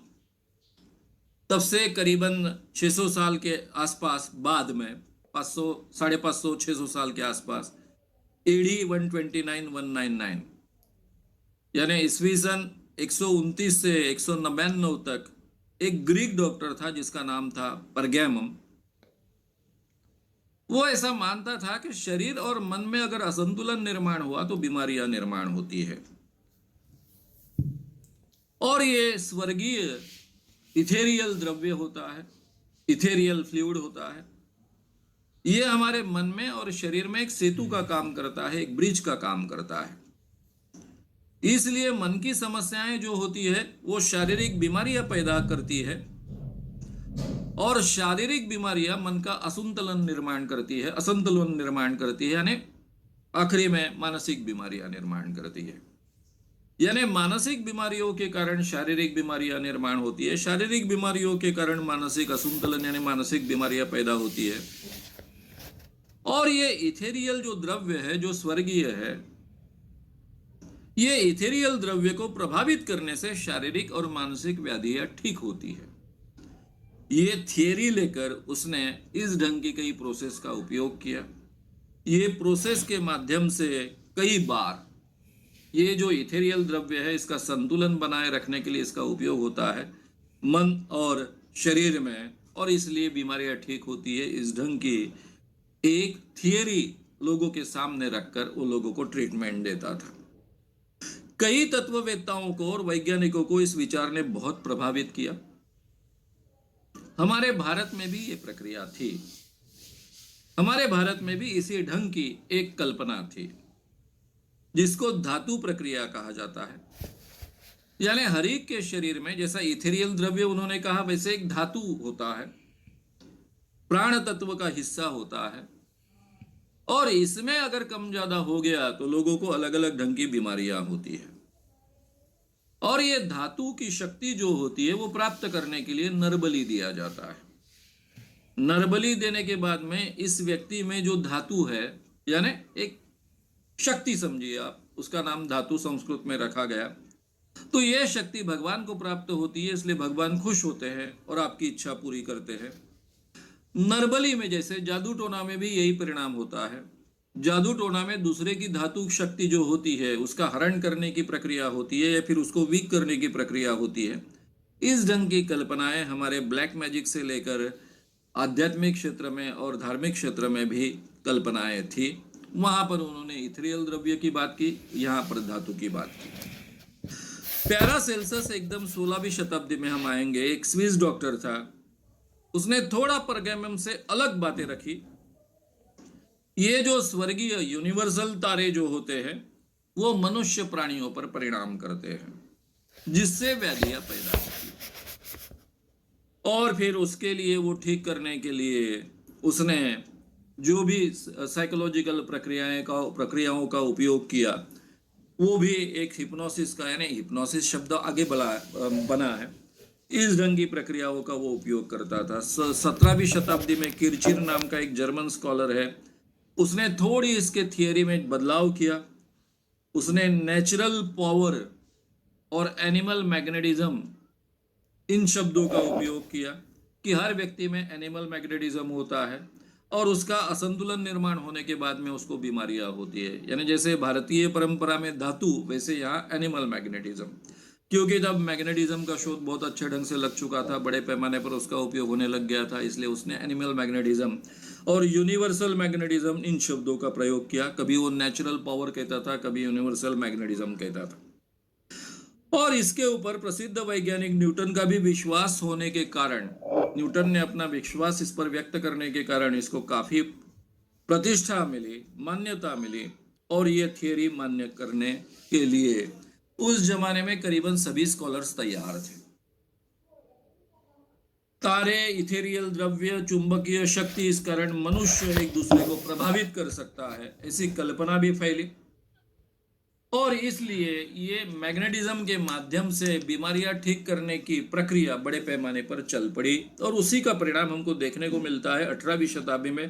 तब से करीबन 600 साल के आसपास, बाद में 500, 550, 600 साल के आसपास, एडी 129-199, यानी ईस्वी सन 129 से 199 तक एक ग्रीक डॉक्टर था जिसका नाम था परगैमम। वो ऐसा मानता था कि शरीर और मन में अगर असंतुलन निर्माण हुआ तो बीमारियां निर्माण होती है, और ये स्वर्गीय इथेरियल द्रव्य होता है, इथेरियल फ्लूइड होता है। ये हमारे मन में और शरीर में एक सेतु का काम करता है, एक ब्रिज का काम करता है। इसलिए मन की समस्याएं जो होती है वो शारीरिक बीमारियां पैदा करती है, और शारीरिक बीमारियां मन का असंतुलन निर्माण करती है, असंतुलन निर्माण करती है, यानी आखिरी में मानसिक बीमारियां निर्माण करती है। यानी मानसिक बीमारियों के कारण शारीरिक बीमारियां निर्माण होती है, शारीरिक बीमारियों के कारण मानसिक असंतुलन यानी मानसिक बीमारियां पैदा होती है। और ये इथेरियल जो द्रव्य है, जो स्वर्गीय है, ये इथेरियल द्रव्य को प्रभावित करने से शारीरिक और मानसिक व्याधियां ठीक होती है। ये थियरी लेकर उसने इस ढंग की कई प्रोसेस का उपयोग किया। ये प्रोसेस के माध्यम से कई बार ये जो इथेरियल द्रव्य है इसका संतुलन बनाए रखने के लिए इसका उपयोग होता है मन और शरीर में, और इसलिए बीमारियां ठीक होती है। इस ढंग की एक थियरी लोगों के सामने रखकर वो लोगों को ट्रीटमेंट देता था। कई तत्ववेत्ताओं को और वैज्ञानिकों को इस विचार ने बहुत प्रभावित किया। हमारे भारत में भी ये प्रक्रिया थी। हमारे भारत में भी इसी ढंग की एक कल्पना थी जिसको धातु प्रक्रिया कहा जाता है। यानी हर एक के शरीर में जैसा इथेरियल द्रव्य उन्होंने कहा वैसे एक धातु होता है, प्राण तत्व का हिस्सा होता है, और इसमें अगर कम ज्यादा हो गया तो लोगों को अलग अलग ढंग की बीमारियां होती है। और ये धातु की शक्ति जो होती है वो प्राप्त करने के लिए नरबली दिया जाता है। नरबली देने के बाद में इस व्यक्ति में जो धातु है, यानी एक शक्ति समझिए आप, उसका नाम धातु संस्कृत में रखा गया, तो यह शक्ति भगवान को प्राप्त होती है, इसलिए भगवान खुश होते हैं और आपकी इच्छा पूरी करते हैं। नरबली में जैसे जादू टोना में भी यही परिणाम होता है। जादू टोना में दूसरे की धातु शक्ति जो होती है उसका हरण करने की प्रक्रिया होती है या फिर उसको वीक करने की प्रक्रिया होती है। इस ढंग की कल्पनाएं हमारे ब्लैक मैजिक से लेकर आध्यात्मिक क्षेत्र में और धार्मिक क्षेत्र में भी कल्पनाएं थी। वहां पर उन्होंने इथेरियल द्रव्य की बात की, यहाँ पर धातु की बात की। पैरासेल्सस एकदम 16वीं शताब्दी में हम आएंगे। एक स्विस डॉक्टर था, उसने थोड़ा परगैमम से अलग बातें रखी। ये जो स्वर्गीय यूनिवर्सल तारे जो होते हैं वो मनुष्य प्राणियों पर परिणाम करते हैं, जिससे व्याधियां पैदा होती हैं। और फिर उसके लिए वो ठीक करने के लिए उसने जो भी साइकोलॉजिकल प्रक्रियाओं का उपयोग किया, वो भी एक हिप्नोसिस का, यानी हिप्नोसिस शब्द आगे बना है, इस ढंग की प्रक्रियाओं का वो उपयोग करता था। 17वीं शताब्दी में किरचिर नाम का एक जर्मन स्कॉलर है, उसने थोड़ी इसके थियरी में बदलाव किया। उसने नेचुरल पावर और एनिमल मैग्नेटिज्म इन शब्दों का उपयोग किया कि हर व्यक्ति में एनिमल मैग्नेटिज्म होता है और उसका असंतुलन निर्माण होने के बाद में उसको बीमारियां होती है। यानी जैसे भारतीय परंपरा में धातु, वैसे यहाँ एनिमल मैग्नेटिज्म, क्योंकि तब मैग्नेटिज्म का शोध बहुत अच्छे ढंग से लग चुका था, बड़े पैमाने पर उसका उपयोग होने लग गया था, इसलिए उसने एनिमल मैग्नेटिज्म और यूनिवर्सल मैग्नेटिज्म इन शब्दों का प्रयोग किया। कभी वो नेचुरल पावर कहता था, कभी यूनिवर्सल मैग्नेटिज्म कहता था। और इसके ऊपर प्रसिद्ध वैज्ञानिक न्यूटन का भी विश्वास होने के कारण, न्यूटन ने अपना विश्वास इस पर व्यक्त करने के कारण इसको काफी प्रतिष्ठा मिली, मान्यता मिली, और ये थियरी मान्य करने के लिए उस जमाने में करीबन सभी स्कॉलर्स तैयार थे। तारे, इथेरियल द्रव्य, चुंबकीय शक्ति, इस कारण मनुष्य एक दूसरे को प्रभावित कर सकता है, ऐसी कल्पना भी फैली। और इसलिए ये मैग्नेटिज्म के माध्यम से बीमारियां ठीक करने की प्रक्रिया बड़े पैमाने पर चल पड़ी, और उसी का परिणाम हमको देखने को मिलता है 18वीं शताब्दी में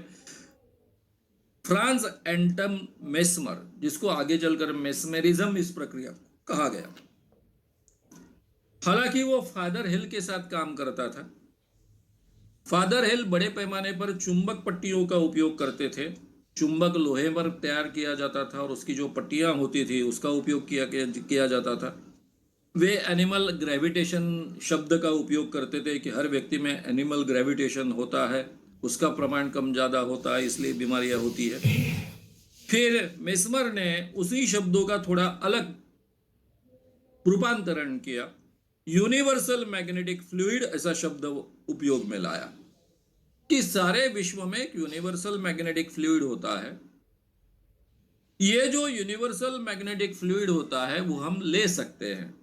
फ्रांस एंटम मेस्मर, जिसको आगे चलकर मेस्मेरिज्म इस प्रक्रिया कहा गया। हालांकि वो फादर हिल के साथ काम करता था। फादर हिल बड़े पैमाने पर चुंबक पट्टियों का उपयोग करते थे। चुंबक लोहे पर तैयार किया जाता था और उसकी जो पट्टियां होती थी उसका उपयोग किया जाता था। वे एनिमल ग्रेविटेशन शब्द का उपयोग करते थे कि हर व्यक्ति में एनिमल ग्रेविटेशन होता है, उसका प्रमाण कम ज़्यादा होता है, इसलिए बीमारियां होती है। फिर मेस्मर ने उसी शब्दों का थोड़ा अलग रूपांतरण किया, यूनिवर्सल मैग्नेटिक फ्लूइड ऐसा शब्द उपयोग में लाया कि सारे विश्व में एक यूनिवर्सल मैग्नेटिक फ्लूइड होता है। ये जो यूनिवर्सल मैग्नेटिक फ्लूइड होता है वो हम ले सकते हैं,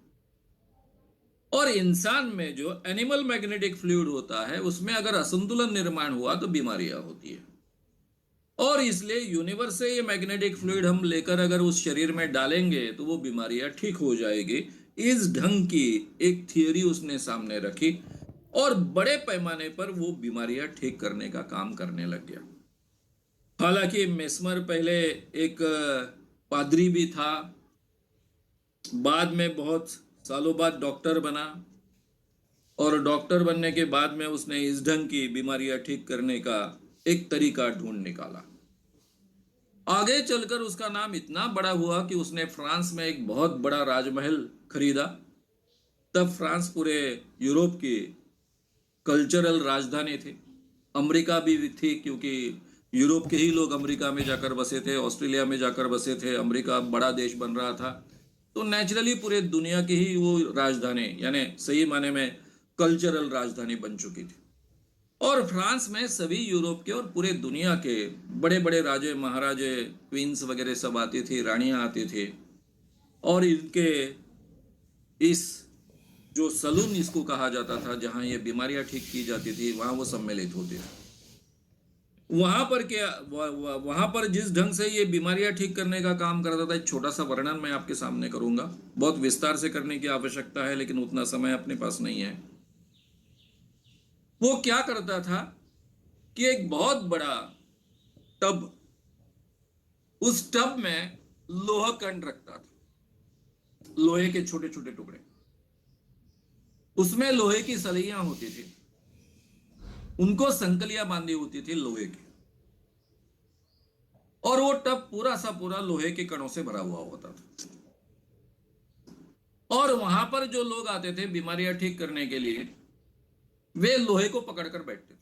और इंसान में जो एनिमल मैग्नेटिक फ्लूइड होता है उसमें अगर असंतुलन निर्माण हुआ तो बीमारियां होती है। और इसलिए यूनिवर्स से ये मैग्नेटिक फ्लूइड हम लेकर अगर उस शरीर में डालेंगे तो वो बीमारियां ठीक हो जाएगी। इस ढंग की एक थियरी उसने सामने रखी और बड़े पैमाने पर वो बीमारियां ठीक करने का काम करने लग गया। हालांकि मेस्मर पहले एक पादरी भी था, बाद में बहुत सालों बाद डॉक्टर बना, और डॉक्टर बनने के बाद में उसने इस ढंग की बीमारियां ठीक करने का एक तरीका ढूंढ निकाला। आगे चलकर उसका नाम इतना बड़ा हुआ कि उसने फ्रांस में एक बहुत बड़ा राजमहल खरीदा। तब फ्रांस पूरे यूरोप की कल्चरल राजधानी थी। अमेरिका भी थी, क्योंकि यूरोप के ही लोग अमेरिका में जाकर बसे थे, ऑस्ट्रेलिया में जाकर बसे थे। अमेरिका बड़ा देश बन रहा था, तो नेचुरली पूरे दुनिया की ही वो राजधानी, यानी सही माने में कल्चरल राजधानी बन चुकी थी। और फ्रांस में सभी यूरोप के और पूरे दुनिया के बड़े बड़े राजे महाराजे, क्वींस वगैरह सब आती थी, रानियां आती थी। और इनके इस जो सलून इसको कहा जाता था, जहां ये बीमारियां ठीक की जाती थी, वहां वो सम्मिलित होते थे। वहां पर क्या, वहां पर जिस ढंग से ये बीमारियां ठीक करने का काम करता था, एक छोटा सा वर्णन मैं आपके सामने करूंगा। बहुत विस्तार से करने की आवश्यकता है, लेकिन उतना समय अपने पास नहीं है। वो क्या करता था कि एक बहुत बड़ा टब, उस टब में लोहा कण रखता था, लोहे के छोटे छोटे टुकड़े। उसमें लोहे की सलियां होती थी, उनको संकलियां बांधी होती थी लोहे की, और वो टब पूरा सा पूरा लोहे के कणों से भरा हुआ होता था। और वहां पर जो लोग आते थे बीमारियां ठीक करने के लिए, वे लोहे को पकड़कर बैठते थे।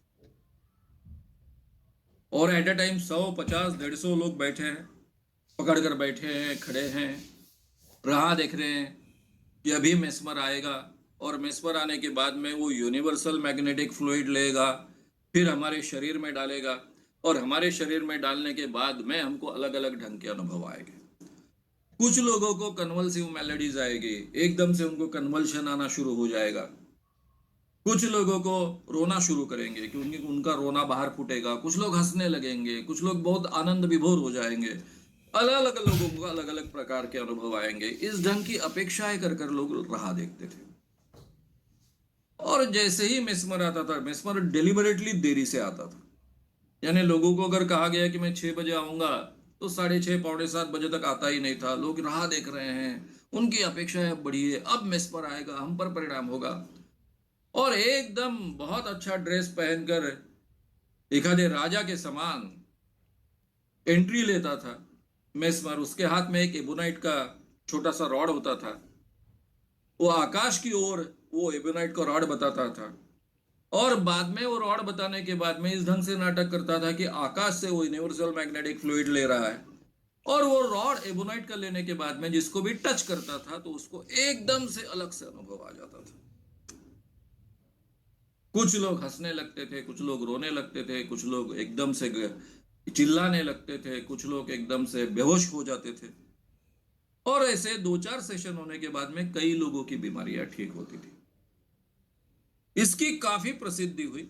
और एट अ टाइम 100, 50, 150 लोग बैठे हैं, पकड़कर बैठे हैं, खड़े हैं, राह देख रहे हैं कि अभी मेस्मर आएगा, और मेस्मर आने के बाद में वो यूनिवर्सल मैग्नेटिक फ्लूइड लेगा, फिर हमारे शरीर में डालेगा, और हमारे शरीर में डालने के बाद में हमको अलग अलग ढंग के अनुभव आएंगे। कुछ लोगों को कन्वल्सिव मेलेडीज आएगी, एकदम से उनको कन्वल्शन आना शुरू हो जाएगा। कुछ लोगों को रोना शुरू करेंगे, क्योंकि उनका रोना बाहर फूटेगा। कुछ लोग हंसने लगेंगे, कुछ लोग बहुत आनंद विभोर हो जाएंगे। अलग अलग लोगों को अलग अलग प्रकार के अनुभव आएंगे। इस ढंग की अपेक्षाएं कर कर लोग राह देखते थे। और जैसे ही मेस्मर आता था, मेस्मर डिलिबरेटली देरी से आता था, यानी लोगों को अगर कहा गया कि मैं 6 बजे आऊंगा, तो 6:30, पौने 7 बजे तक आता ही नहीं था। लोग राह देख रहे हैं, उनकी अपेक्षाएं बढ़ी है, अब मेस्मर आएगा, हम पर परिणाम होगा। और एकदम बहुत अच्छा ड्रेस पहनकर एखादे राजा के समान एंट्री लेता था मेस्मर। उसके हाथ में एक एबोनाइट का छोटा सा रॉड होता था। वो आकाश की ओर वो एबोनाइट का रॉड बताता था, और बाद में वो रॉड बताने के बाद में इस ढंग से नाटक करता था कि आकाश से वो यूनिवर्सल मैग्नेटिक फ्लूइड ले रहा है। और वो रॉड एबोनाइट का लेने के बाद में जिसको भी टच करता था, तो उसको एकदम से अलग से अनुभव आ जाता था। कुछ लोग हंसने लगते थे, कुछ लोग रोने लगते थे, कुछ लोग एकदम से चिल्लाने लगते थे, कुछ लोग एकदम से बेहोश हो जाते थे। और ऐसे 2-4 सेशन होने के बाद में कई लोगों की बीमारियां ठीक होती थी। इसकी काफी प्रसिद्धि हुई।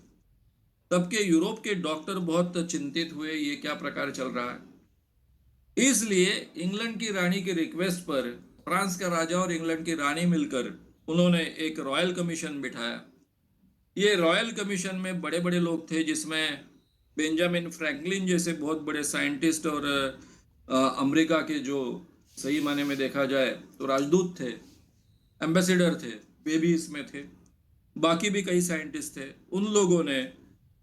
तब के यूरोप के डॉक्टर बहुत चिंतित हुए, ये क्या प्रकार चल रहा है। इसलिए इंग्लैंड की रानी की रिक्वेस्ट पर फ्रांस का राजा और इंग्लैंड की रानी मिलकर उन्होंने एक रॉयल कमीशन बिठाया। ये रॉयल कमीशन में बड़े बड़े लोग थे, जिसमें बेंजामिन फ्रैंकलिन जैसे बहुत बड़े साइंटिस्ट, और अमेरिका के जो सही माने में देखा जाए तो राजदूत थे, एम्बेसडर थे, वे भी इसमें थे। बाकी भी कई साइंटिस्ट थे। उन लोगों ने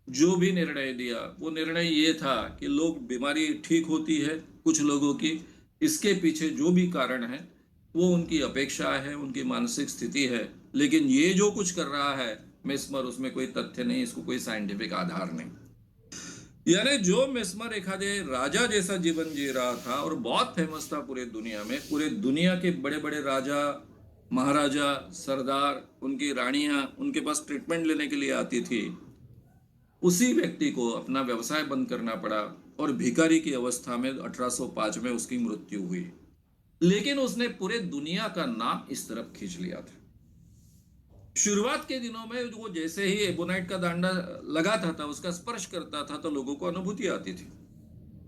जो भी निर्णय दिया, वो निर्णय ये था कि लोग बीमारी ठीक होती है कुछ लोगों की, इसके पीछे जो भी कारण है वो उनकी अपेक्षा है, उनकी मानसिक स्थिति है। लेकिन ये जो कुछ कर रहा है मेस्मर, उसमें कोई तथ्य नहीं, इसको कोई साइंटिफिक आधार नहीं। यानी जो मेस्मर एखादे राजा जैसा जीवन जी रहा था और बहुत फेमस था पूरे दुनिया में, पूरे दुनिया के बड़े बड़े राजा महाराजा सरदार, उनकी रानियां उनके पास ट्रीटमेंट लेने के लिए आती थी, उसी व्यक्ति को अपना व्यवसाय बंद करना पड़ा, और भिखारी की अवस्था में 1805 में उसकी मृत्यु हुई। लेकिन उसने पूरे दुनिया का नाम इस तरफ खींच लिया था। शुरुआत के दिनों में वो जैसे ही एबोनाइट का दांडा लगाता था, उसका स्पर्श करता था, तो लोगों को अनुभूति आती थी।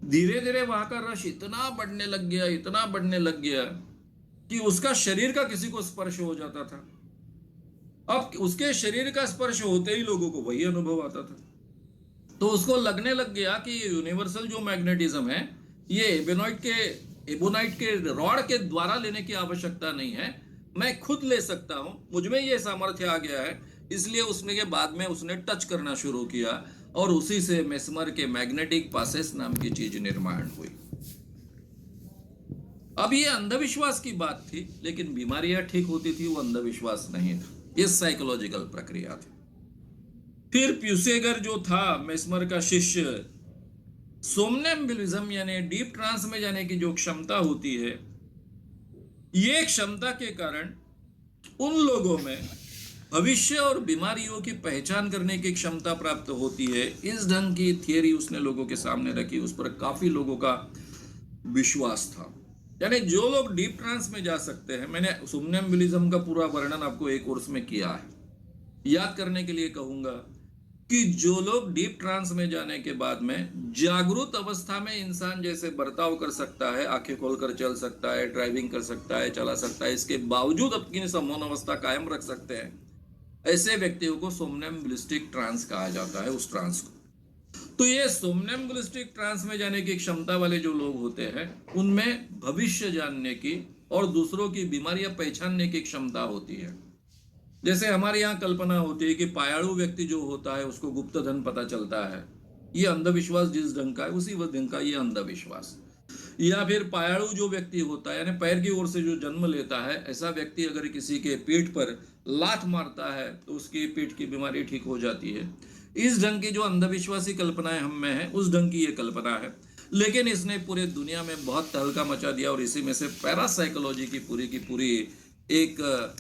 धीरे धीरे वहां का रश इतना बढ़ने लग गया, इतना बढ़ने लग गया कि उसका शरीर का किसी को स्पर्श हो जाता था। अब उसके शरीर का स्पर्श होते ही लोगों को वही अनुभव आता था। तो उसको लगने लग गया कि यूनिवर्सल जो मैग्नेटिज्म है, ये एबोनाइट के रॉड के द्वारा लेने की आवश्यकता नहीं है, मैं खुद ले सकता हूं, मुझमें ये सामर्थ्य आ गया है। इसलिए उसने के बाद में उसने टच करना शुरू किया, और उसी से मेस्मर के मैग्नेटिक पासेस नाम की चीज निर्माण हुई। अब ये अंधविश्वास की बात थी, लेकिन बीमारियां ठीक होती थी, वो अंधविश्वास नहीं था, ये साइकोलॉजिकल प्रक्रिया थी। फिर प्यूसेगर जो था मेस्मर का शिष्य, सोमनेम्बुलिज्म यानी डीप ट्रांस में जाने की जो क्षमता होती है, ये क्षमता के कारण उन लोगों में भविष्य और बीमारियों की पहचान करने की क्षमता प्राप्त होती है। इस ढंग की थियरी उसने लोगों के सामने रखी, उस पर काफी लोगों का विश्वास था। यानी जो लोग डीप ट्रांस में जा सकते हैं, मैंने सोमनेम्बुलिज्म का पूरा वर्णन आपको एक कोर्स में किया है, याद करने के लिए कहूंगा कि जो लोग डीप ट्रांस में जाने के बाद में जागरूक अवस्था में इंसान जैसे बर्ताव कर सकता है, आंखें खोलकर चल सकता है, ड्राइविंग कर सकता है, चला सकता है, इसके बावजूद अपनी सममौन अवस्था कायम रख सकते हैं, ऐसे व्यक्तियों को सोमनेम्बुलिस्टिक ट्रांस कहा जाता है, उस ट्रांस को। तो ये सोमनेम्बुलिस्टिक ट्रांस में जाने की क्षमता वाले जो लोग होते हैं, उनमें भविष्य जानने की और दूसरों की बीमारियां पहचानने की क्षमता होती है। जैसे हमारे यहाँ कल्पना होती है कि पायाड़ू व्यक्ति जो होता है उसको गुप्त धन पता चलता है, ये अंधविश्वास जिस ढंग का है उसी ढंग का ये अंधविश्वास। या फिर पायाड़ू जो व्यक्ति होता है, यानी पैर की ओर से जो जन्म लेता है, ऐसा व्यक्ति अगर किसी के पेट पर लात मारता है तो उसकी पेट की बीमारी ठीक हो जाती है। इस ढंग की जो अंधविश्वासी कल्पनाएं हम में है, उस ढंग की ये कल्पना है, लेकिन इसने पूरे दुनिया में बहुत तहलका मचा दिया और इसी में से पैरासाइकोलॉजी की पूरी एक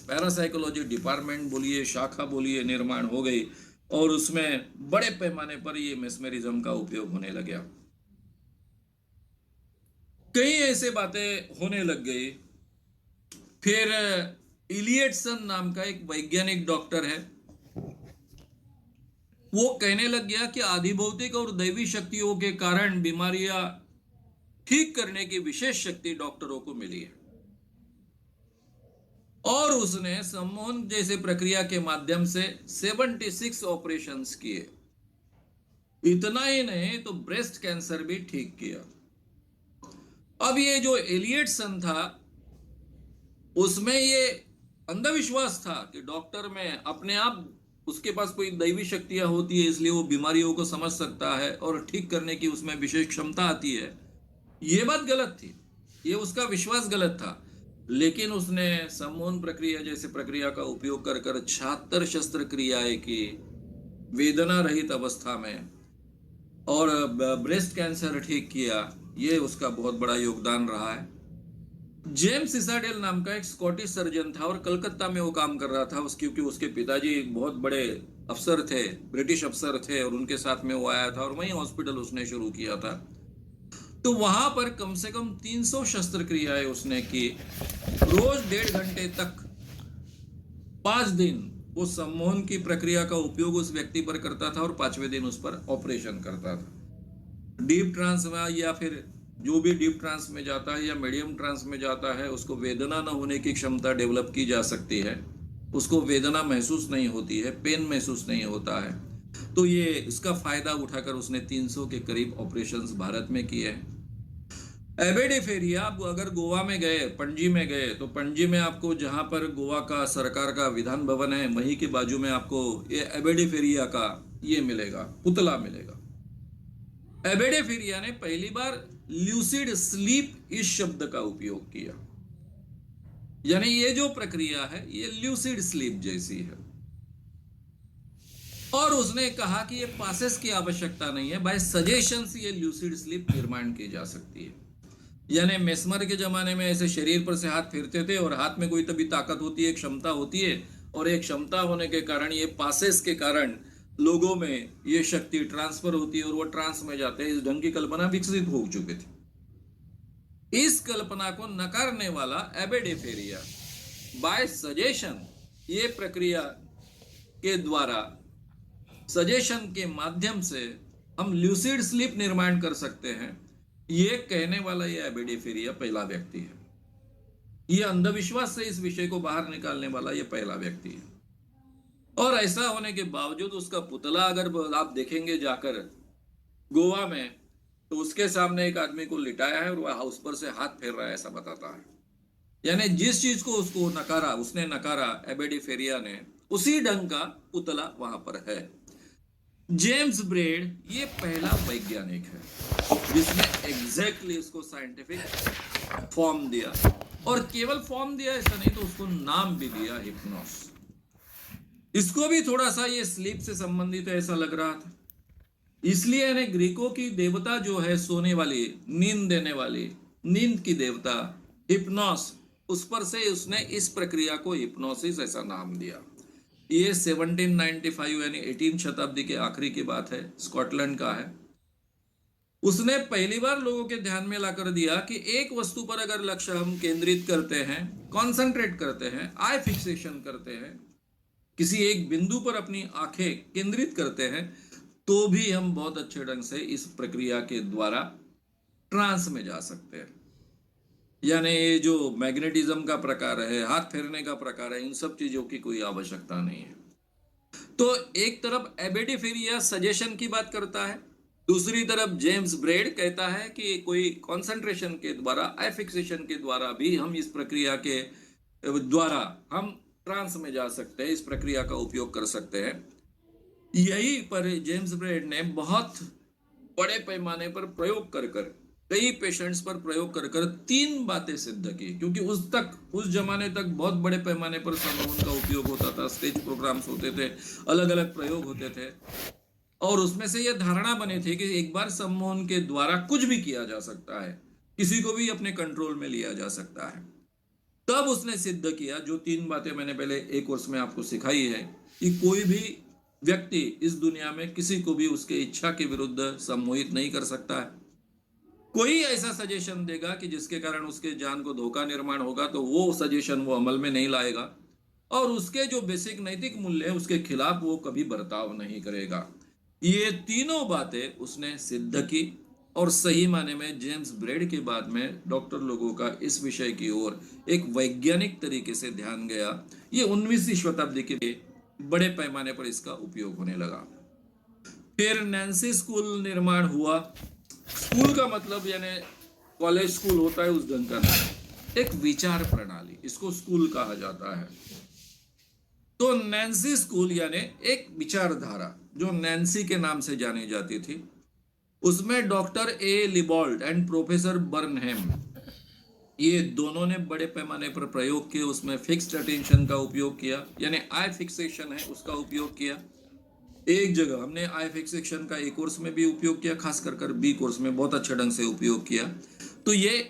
पैरासाइकोलॉजी डिपार्टमेंट बोलिए, शाखा बोलिए, निर्माण हो गई और उसमें बड़े पैमाने पर ये मेस्मेरिज्म का उपयोग होने लगा। कई ऐसे बातें होने लग गई। फिर इलियटसन नाम का एक वैज्ञानिक डॉक्टर है, वो कहने लग गया कि आधिभौतिक और दैवी शक्तियों के कारण बीमारियां ठीक करने की विशेष शक्ति डॉक्टरों को मिली है, और उसने सम्मोहन जैसे प्रक्रिया के माध्यम से 76 ऑपरेशंस किए। इतना ही नहीं तो ब्रेस्ट कैंसर भी ठीक किया। अब ये जो एलियटसन था, उसमें ये अंधविश्वास था कि डॉक्टर में अपने आप उसके पास कोई दैवी शक्तियां होती है, इसलिए वो बीमारियों को समझ सकता है और ठीक करने की उसमें विशेष क्षमता आती है। ये बात गलत थी, ये उसका विश्वास गलत था। लेकिन उसने सम्मोहन प्रक्रिया जैसे प्रक्रिया का उपयोग कर 76 शस्त्रक्रियाएं की वेदना रहित अवस्था में, और ब्रेस्ट कैंसर ठीक किया। ये उसका बहुत बड़ा योगदान रहा है। जेम्स सिसाडेल नाम का एक स्कॉटिश सर्जन था और कलकत्ता में वो काम कर रहा था, क्योंकि उसके पिताजी बहुत बड़े अफसर थे, ब्रिटिश अफसर थे, और उनके साथ में वो आया था और वहीं हॉस्पिटल उसने शुरू किया था। तो वहां पर कम से कम 300 शस्त्रक्रियाएं उसने की। रोज 1.5 घंटे तक 5 दिन वो सम्मोहन की प्रक्रिया का उपयोग उस व्यक्ति पर करता था और 5वें दिन उस पर ऑपरेशन करता था। डीप ट्रांस में या फिर जो भी डीप ट्रांस में जाता है या मीडियम ट्रांस में जाता है, उसको वेदना न होने की क्षमता डेवलप की जा सकती है। उसको वेदना महसूस नहीं होती है, पेन महसूस नहीं होता है। तो ये इसका फायदा उठाकर उसने 300 के करीब ऑपरेशंस भारत में किए हैं। एबेडे फेरिया, आप अगर गोवा में गए, पणजी में गए, तो पणजी में आपको जहां पर गोवा का सरकार का विधान भवन है, वहीं के बाजू में आपको ये एबेडे फेरिया का ये मिलेगा, पुतला मिलेगा। एबेडे फेरिया ने पहली बार ल्यूसिड स्लीप इस शब्द का उपयोग किया, यानी ये जो प्रक्रिया है ये ल्यूसिड स्लीप जैसी है। और उसने कहा कि ये पासेस की आवश्यकता नहीं है, बाय सजेशन से ये ल्यूसिड स्लीप निर्माण की जा सकती है। यानी मेस्मर के जमाने में ऐसे शरीर पर से हाथ फेरते थे और हाथ में कोई तभी ताकत होती है, क्षमता होती है, और एक क्षमता होने के कारण ये पासेस के कारण लोगों में ये शक्ति ट्रांसफर होती है और वो ट्रांस में जाते हैं। इस ढंग की कल्पना विकसित हो चुकी थी। इस कल्पना को नकारने वाला एबेडे फेरिया बाय सजेशन, ये प्रक्रिया के द्वारा सजेशन के माध्यम से हम ल्यूसिड स्लीप निर्माण कर सकते हैं, ये कहने वाला ये एबेडे फेरिया पहला व्यक्ति है। ये अंधविश्वास से इस विषय को बाहर निकालने वाला ये पहला व्यक्ति है। और ऐसा होने के बावजूद उसका पुतला अगर आप देखेंगे जाकर गोवा में, तो उसके सामने एक आदमी को लिटाया है और वह उस पर से हाथ फेर रहा है, ऐसा बताता है। यानी जिस चीज को उसको नकारा, उसने नकारा एबेडे फेरिया ने, उसी ढंग का पुतला वहां पर है। जेम्स ब्रेड ये पहला वैज्ञानिक है जिसने एग्जैक्टली इसको साइंटिफिक फॉर्म दिया, और केवल फॉर्म दिया ऐसा नहीं, तो उसको नाम भी दिया हिप्नोस। इसको भी थोड़ा सा ये स्लीप से संबंधित है ऐसा लग रहा था, इसलिए इन्हें ग्रीकों की देवता जो है सोने वाली, नींद देने वाली, नींद की देवता हिप्नोस, उस पर से उसने इस प्रक्रिया को हिप्नोसिस ऐसा नाम दिया। ये 1795 यानी 18 शताब्दी के आखिरी की बात है, स्कॉटलैंड का है। उसने पहली बार लोगों के ध्यान में लाकर दिया कि एक वस्तु पर अगर लक्ष्य हम केंद्रित करते हैं, कंसंट्रेट करते हैं, आई फिक्सेशन करते हैं, किसी एक बिंदु पर अपनी आंखें केंद्रित करते हैं, तो भी हम बहुत अच्छे ढंग से इस प्रक्रिया के द्वारा ट्रांस में जा सकते हैं। यानी ये जो मैग्नेटिज्म का प्रकार है, हाथ फेरने का प्रकार है, इन सब चीजों की कोई आवश्यकता नहीं है। तो एक तरफ एबेडी फिर यह सजेशन की बात करता है, दूसरी तरफ जेम्स ब्रेड कहता है कि कोई कंसंट्रेशन के द्वारा, आई फिक्सेशन के द्वारा भी हम इस प्रक्रिया के द्वारा हम ट्रांस में जा सकते हैं, इस प्रक्रिया का उपयोग कर सकते हैं। यही पर जेम्स ब्रेड ने बहुत बड़े पैमाने पर प्रयोग कर कई पेशेंट्स पर प्रयोग कर 3 बातें सिद्ध की, क्योंकि उस जमाने तक बहुत बड़े पैमाने पर सम्मोहन का उपयोग होता था, स्टेज प्रोग्राम्स होते थे, अलग अलग प्रयोग होते थे, और उसमें से यह धारणा बनी थी कि एक बार सम्मोहन के द्वारा कुछ भी किया जा सकता है, किसी को भी अपने कंट्रोल में लिया जा सकता है। तब उसने सिद्ध किया जो 3 बातें मैंने पहले एक कोर्स में आपको सिखाई है, कि कोई भी व्यक्ति इस दुनिया में किसी को भी उसके इच्छा के विरुद्ध सम्मोहित नहीं कर सकता है। कोई ऐसा सजेशन देगा कि जिसके कारण उसके जान को धोखा निर्माण होगा, तो वो सजेशन वो अमल में नहीं लाएगा, और उसके जो बेसिक नैतिक मूल्य है उसके खिलाफ वो कभी बर्ताव नहीं करेगा। ये तीनों बातें उसने सिद्ध की, और सही माने में जेम्स ब्रेड के बाद में डॉक्टर लोगों का इस विषय की ओर एक वैज्ञानिक तरीके से ध्यान गया। ये 19वीं शताब्दी के बड़े पैमाने पर इसका उपयोग होने लगा। फिर नैन्सी स्कूल निर्माण हुआ। स्कूल का मतलब यानी कॉलेज स्कूल होता है उस ढंग का नहीं, एक विचार प्रणाली, इसको स्कूल कहा जाता है। तो नैन्सी स्कूल यानी एक विचारधारा जो नैन्सी के नाम से जानी जाती थी, उसमें डॉक्टर ए लिबॉल्ट एंड प्रोफेसर बर्नहेम, ये दोनों ने बड़े पैमाने पर प्रयोग किए। उसमें फिक्स्ड अटेंशन का उपयोग किया, यानी आई फिक्सेशन है उसका उपयोग किया। एक जगह हमने आई फिक्सेशन का एक कोर्स में भी उपयोग किया, खास कर बी कोर्स में बहुत अच्छे ढंग से उपयोग किया। तो ये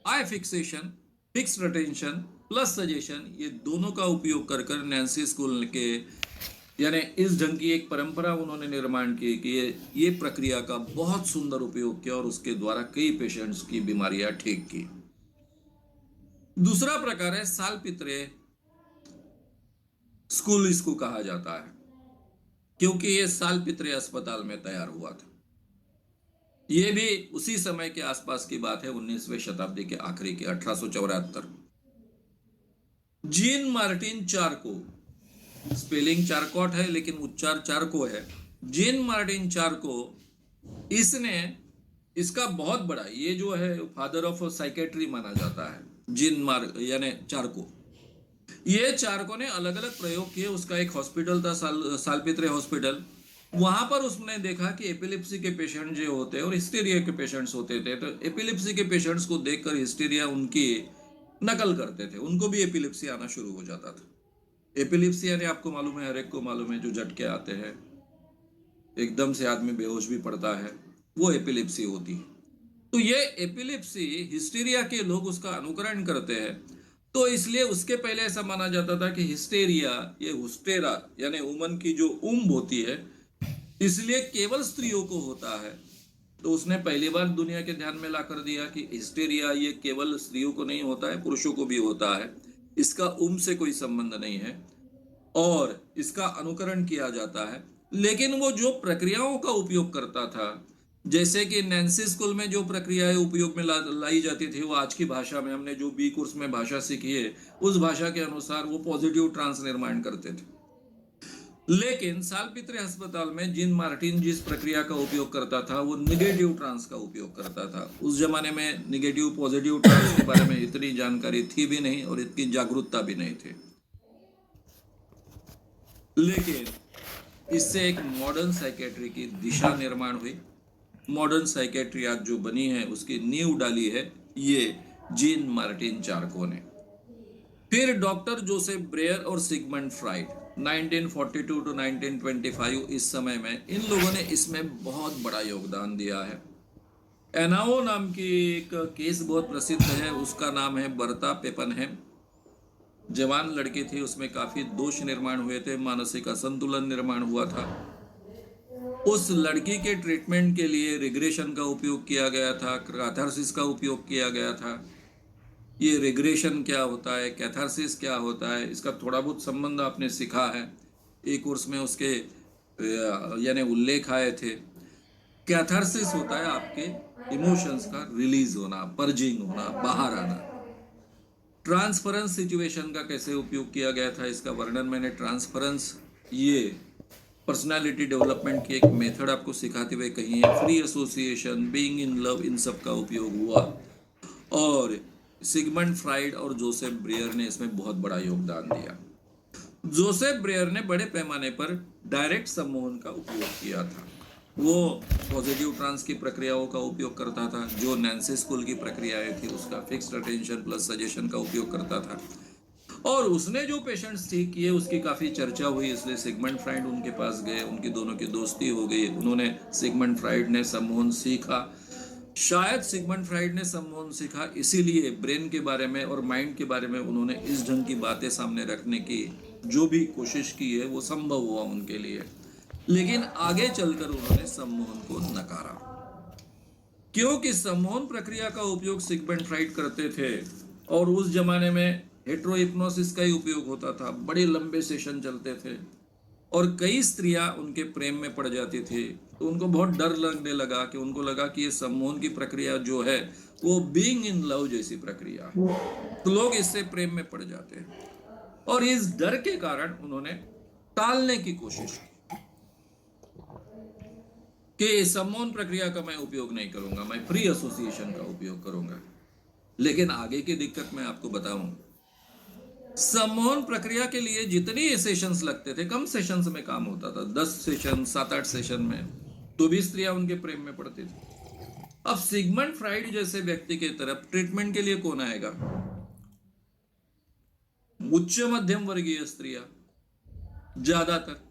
eye fixation, fixed attention plus suggestion, ये दोनों का उपयोग कर नैन्सी स्कूल के यानी इस ढंग की एक परंपरा उन्होंने निर्माण की कि ये प्रक्रिया का बहुत सुंदर उपयोग किया, और उसके द्वारा कई पेशेंट्स की बीमारियां ठीक की। दूसरा प्रकार है सालपित्रे स्कूल, इसको कहा जाता है क्योंकि ये सालपित्रे अस्पताल में तैयार हुआ था। ये भी उसी समय के आसपास की बात है, 19वीं शताब्दी के आखिरी के 1874। जीन मार्टिन चार्को, स्पेलिंग चारकोट है लेकिन उच्चार चार्को है। जीन मार्टिन चार्को, इसने इसका बहुत बड़ा, ये जो है फादर ऑफ साइकेट्री माना जाता है, जीन मार्क यानी चार्को। ये चार्को ने अलग अलग प्रयोग किए। उसका एक हॉस्पिटल था सालपित्रे हॉस्पिटल, वहां पर उसने देखा कि एपिलिप्सी के पेशेंट जो होते हैं और हिस्टीरिया के पेशेंट्स होते थे, तो एपिलिप्सी के पेशेंट्स को देखकर हिस्टीरिया उनकी नकल करते थे, उनको भी एपिलिप्सी आना शुरू हो जाता था। एपिलिप्सी यानी आपको मालूम है, हर एक को मालूम है, जो झटके आते हैं, एकदम से आदमी बेहोश भी पड़ता है, वो एपिलिप्सी होती है। तो ये एपिलिप्सी हिस्टीरिया के लोग उसका अनुकरण करते हैं, तो इसलिए उसके पहले ऐसा माना जाता था कि हिस्टेरिया, ये हुस्टेरा यानी वुमन की जो उम्ब होती है, इसलिए केवल स्त्रियों को होता है। तो उसने पहली बार दुनिया के ध्यान में लाकर दिया कि हिस्टेरिया ये केवल स्त्रियों को नहीं होता है, पुरुषों को भी होता है, इसका उम्र से कोई संबंध नहीं है, और इसका अनुकरण किया जाता है। लेकिन वो जो प्रक्रियाओं का उपयोग करता था, जैसे कि नैन्सी स्कूल में जो प्रक्रियाएं उपयोग में लाई जाती थी, वो आज की भाषा में, हमने जो बी कोर्स में भाषा सीखी है उस भाषा के अनुसार वो पॉजिटिव ट्रांस निर्माण करते थे। लेकिन सालपित्रे अस्पताल में जीन मार्टिन जिस प्रक्रिया का उपयोग करता था, वो निगेटिव ट्रांस का उपयोग करता था। उस जमाने में निगेटिव पॉजिटिव ट्रांस के बारे में इतनी जानकारी थी भी नहीं और इतनी जागरूकता भी नहीं थी। लेकिन इससे एक मॉडर्न साइकेट्री की दिशा निर्माण हुई। मॉडर्न साइकेट्री आज जो बनी है उसकी नींव डाली है ये जीन मार्टिन चार्को ने। फिर डॉक्टर जोसेफ ब्रेयर और सिगमंड फ्राइड 1942 टू 1925, इस समय में इन लोगों ने इसमें बहुत बड़ा योगदान दिया है। एनाओ नाम की एक केस बहुत प्रसिद्ध है, उसका नाम है बर्ता पेपनहेम। जवान लड़की थी, उसमें काफी दोष निर्माण हुए थे, मानसिक असंतुलन निर्माण हुआ था। उस लड़की के ट्रीटमेंट के लिए रिग्रेशन का उपयोग किया गया था, कैथारसिस का उपयोग किया गया था। ये रिग्रेशन क्या होता है, कैथारसिस क्या होता है, इसका थोड़ा बहुत संबंध आपने सीखा है, एक कोर्स में उसके यानी उल्लेख आए थे। कैथारसिस होता है आपके इमोशंस का रिलीज होना, पर्जिंग होना, बाहर आना। ट्रांसफरेंस सिचुएशन का कैसे उपयोग किया गया था, इसका वर्णन मैंने ट्रांसफरेंस, ये पर्सनालिटी डेवलपमेंट की एक मेथड आपको सिखाते हुए कही है। Free association, being in love, इन सब का उपयोग हुआ। और सिगमंड फ्राइड और जोसेफ ब्रेयर ने इसमें बहुत बड़ा योगदान दिया। जोसेफ ब्रेयर ने बड़े पैमाने पर डायरेक्ट सम्मोहन का उपयोग किया था। वो पॉजिटिव ट्रांस की प्रक्रियाओं का उपयोग करता था, जो नैन्सी स्कूल की प्रक्रियाएं थी उसका फिक्स्ड अटेंशन प्लस सजेशन का उपयोग करता था। और उसने जो पेशेंट्स ठीक किए उसकी काफ़ी चर्चा हुई, इसलिए सिगमंड फ्राइड उनके पास गए, उनकी दोनों की दोस्ती हो गई। उन्होंने, सिगमंड फ्राइड ने सम्मोहन सीखा। शायद सिगमंड फ्राइड ने सम्मोहन सीखा इसीलिए ब्रेन के बारे में और माइंड के बारे में उन्होंने इस ढंग की बातें सामने रखने की जो भी कोशिश की है वो संभव हुआ उनके लिए। लेकिन आगे चलकर उन्होंने सम्मोहन को नकारा, क्योंकि सम्मोहन प्रक्रिया का उपयोग सिगमंड फ्राइड करते थे और उस जमाने में हेट्रो हिप्नोसिस का ही उपयोग होता था। बड़े लंबे सेशन चलते थे और कई स्त्रियां उनके प्रेम में पड़ जाती थी, तो उनको बहुत डर लगने लगा, कि उनको लगा कि ये सम्मोहन की प्रक्रिया जो है वो बीइंग इन लव जैसी प्रक्रिया है, तो लोग इससे प्रेम में पड़ जाते हैं। और इस डर के कारण उन्होंने टालने की कोशिश की कि सम्मोहन प्रक्रिया का मैं उपयोग नहीं करूंगा, मैं फ्री एसोसिएशन का उपयोग करूंगा। लेकिन आगे की दिक्कत मैं आपको बताऊं, सम्मोहन प्रक्रिया के लिए जितनी सेशंस लगते थे, कम सेशंस में काम होता था, 10 सेशन, 7-8 सेशन में, तो भी स्त्रियां उनके प्रेम में पड़ती थी। अब सिगमंड फ्राइड जैसे व्यक्ति की तरफ ट्रीटमेंट के लिए कौन आएगा? उच्च मध्यम वर्गीय स्त्रियां, ज्यादातर,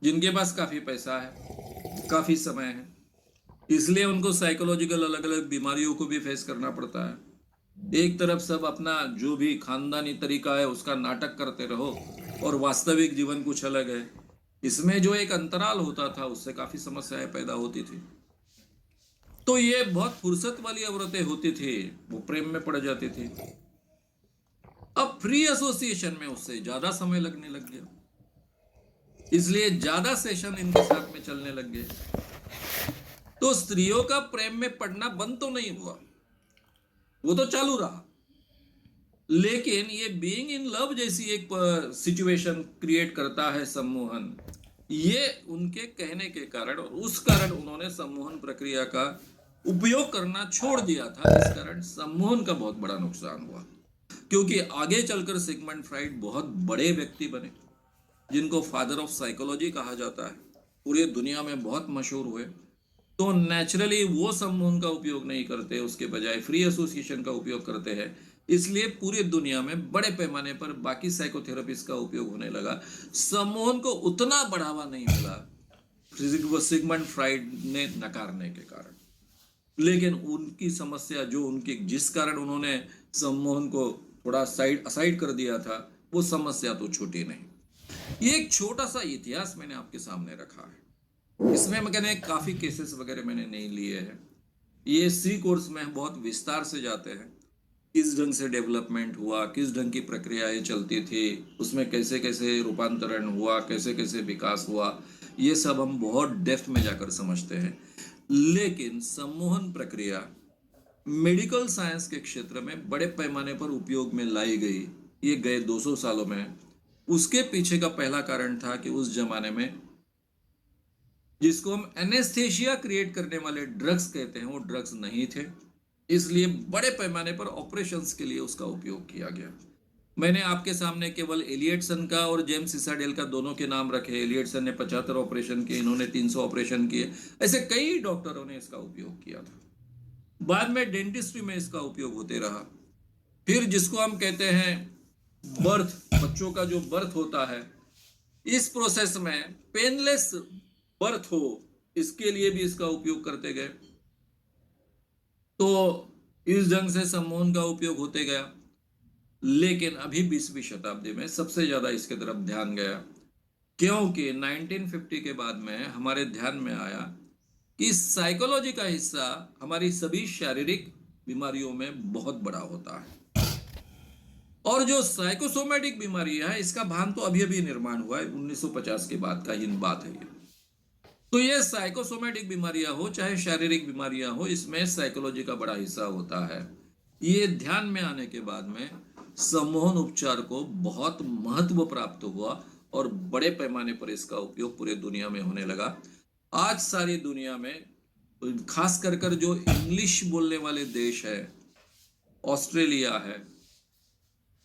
जिनके पास काफी पैसा है, काफी समय है, इसलिए उनको साइकोलॉजिकल अलग अलग बीमारियों को भी फेस करना पड़ता है। एक तरफ सब अपना जो भी खानदानी तरीका है उसका नाटक करते रहो और वास्तविक जीवन कुछ अलग है। इसमें जो एक अंतराल होता था उससे काफी समस्याएं पैदा होती थी। तो ये बहुत फुर्सत वाली औरतें होती थी, वो प्रेम में पड़ जाती थी। अब फ्री एसोसिएशन में उससे ज्यादा समय लगने लग गया, इसलिए ज्यादा सेशन इनके साथ में चलने लग गए। तो स्त्रियों का प्रेम में पड़ना बंद तो नहीं हुआ, वो तो चालू रहा। लेकिन ये बीइंग इन लव जैसी एक सिचुएशन क्रिएट करता है सम्मोहन, ये उनके कहने के कारण और उस कारण उन्होंने सम्मोहन प्रक्रिया का उपयोग करना छोड़ दिया था। इस कारण सम्मोहन का बहुत बड़ा नुकसान हुआ, क्योंकि आगे चलकर सिगमंड फ्राइड बहुत बड़े व्यक्ति बने, जिनको फादर ऑफ साइकोलॉजी कहा जाता है, पूरी दुनिया में बहुत मशहूर हुए। तो नेचुरली वो सम्मोहन का उपयोग नहीं करते, उसके बजाय फ्री एसोसिएशन का उपयोग करते हैं। इसलिए पूरी दुनिया में बड़े पैमाने पर बाकी साइकोथेरेपिस्ट का उपयोग होने लगा। सम्मोहन को उतना बढ़ावा नहीं मिला सिगमंड फ्राइड ने नकारने के कारण। लेकिन उनकी समस्या जो उनकी, जिस कारण उन्होंने सम्मोहन को थोड़ा असाइड कर दिया था, वो समस्या तो छूटी नहीं। ये एक छोटा सा इतिहास मैंने आपके सामने रखा है। इसमें मैंने काफी केसेस वगैरह मैंने नहीं लिए हैं। ये सी कोर्स में बहुत विस्तार से जाते हैं, किस ढंग से डेवलपमेंट हुआ, किस ढंग की प्रक्रियाएं चलती थी, उसमें कैसे कैसे रूपांतरण हुआ, कैसे कैसे विकास हुआ, ये सब हम बहुत डेप्थ में जाकर समझते हैं। लेकिन सम्मोहन प्रक्रिया मेडिकल साइंस के क्षेत्र में बड़े पैमाने पर उपयोग में लाई गई, ये गए 200 सालों में। उसके पीछे का पहला कारण था कि उस जमाने में जिसको हम एनेस्थेशिया क्रिएट करने वाले ड्रग्स कहते हैं, वो ड्रग्स नहीं थे, इसलिए बड़े पैमाने पर ऑपरेशंस के लिए उसका उपयोग किया गया। मैंने आपके सामने केवल एलियटसन का और जेम्स सिसाडेल का दोनों के नाम रखे। एलियटसन ने 75 ऑपरेशन किए, इन्होंने 300 ऑपरेशन किए। ऐसे कई डॉक्टरों ने इसका उपयोग किया था। बाद में डेंटिस्ट्री में इसका उपयोग होते रहा। फिर जिसको हम कहते हैं बर्थ, बच्चों का जो बर्थ होता है, इस प्रोसेस में पेनलेस बर्थ हो, इसके लिए भी इसका उपयोग करते गए। तो इस ढंग से सम्मोहन का उपयोग होते गया। लेकिन अभी 20वीं शताब्दी में सबसे ज्यादा इसके तरफ ध्यान गया, क्योंकि 1950 के बाद में हमारे ध्यान में आया कि साइकोलॉजी का हिस्सा हमारी सभी शारीरिक बीमारियों में बहुत बड़ा होता है। और जो साइकोसोमेटिक बीमारियां है, इसका भान तो अभी अभी निर्माण हुआ है, 1950 के बाद का ही बात है ये। तो ये साइकोसोमेटिक बीमारियां हो चाहे शारीरिक बीमारियां हो, इसमें साइकोलॉजी का बड़ा हिस्सा होता है। ये ध्यान में आने के बाद में सम्मोहन उपचार को बहुत महत्व प्राप्त हुआ और बड़े पैमाने पर इसका उपयोग पूरे दुनिया में होने लगा। आज सारी दुनिया में, खास कर जो इंग्लिश बोलने वाले देश है, ऑस्ट्रेलिया है,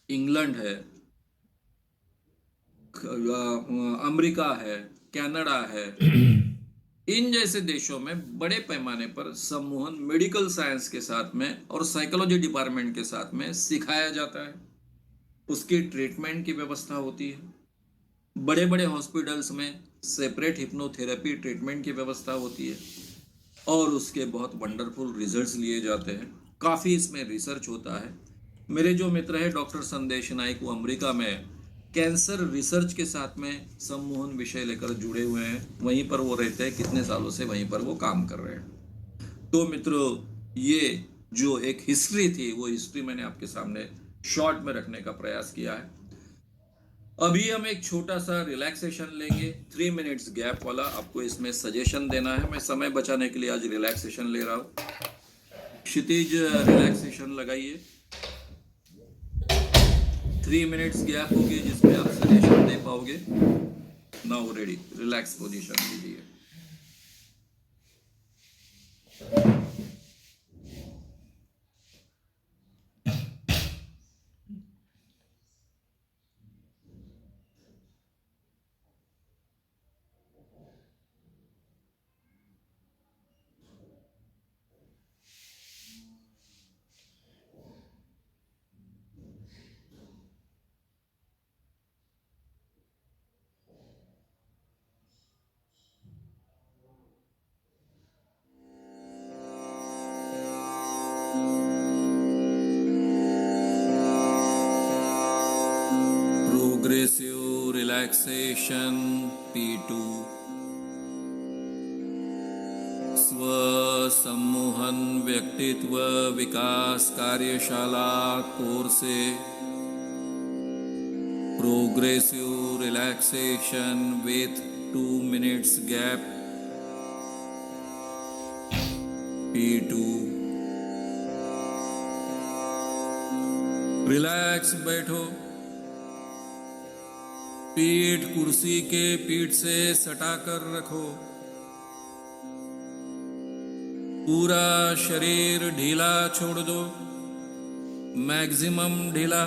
इंग्लैंड है, अमेरिका है, कनाडा है, इन जैसे देशों में बड़े पैमाने पर सम्मोहन मेडिकल साइंस के साथ में और साइकोलॉजी डिपार्टमेंट के साथ में सिखाया जाता है। उसकी ट्रीटमेंट की व्यवस्था होती है। बड़े बड़े हॉस्पिटल्स में सेपरेट हिप्नोथेरेपी ट्रीटमेंट की व्यवस्था होती है और उसके बहुत वंडरफुल रिजल्ट्स लिए जाते हैं। काफ़ी इसमें रिसर्च होता है। मेरे जो मित्र है डॉक्टर संदेश नाइक, वो अमेरिका में कैंसर रिसर्च के साथ में सम्मोहन विषय लेकर जुड़े हुए हैं। वहीं पर वो रहते हैं, कितने सालों से वहीं पर वो काम कर रहे हैं। तो मित्रों, ये जो एक हिस्ट्री थी, वो हिस्ट्री मैंने आपके सामने शॉर्ट में रखने का प्रयास किया है। अभी हम एक छोटा सा रिलैक्सेशन लेंगे, 3 मिनट्स गैप वाला। आपको इसमें सजेशन देना है, मैं समय बचाने के लिए आज रिलैक्सेशन ले रहा हूँ। क्षितिज रिलैक्सेशन लगाइए, 3 मिनट्स गैप होगी जिसमें आप सजेशन दे पाओगे। नाउ रेडी, रिलैक्स पोजीशन लीजिए। Progressive relaxation P2 स्व सम्मोहन व्यक्तित्व विकास कार्यशाला कोर्स से progressive relaxation with 2 minutes gap P2। Relax बैठो, पीठ कुर्सी के पीठ से सटाकर रखो, पूरा शरीर ढीला छोड़ दो, मैक्सिमम ढीला,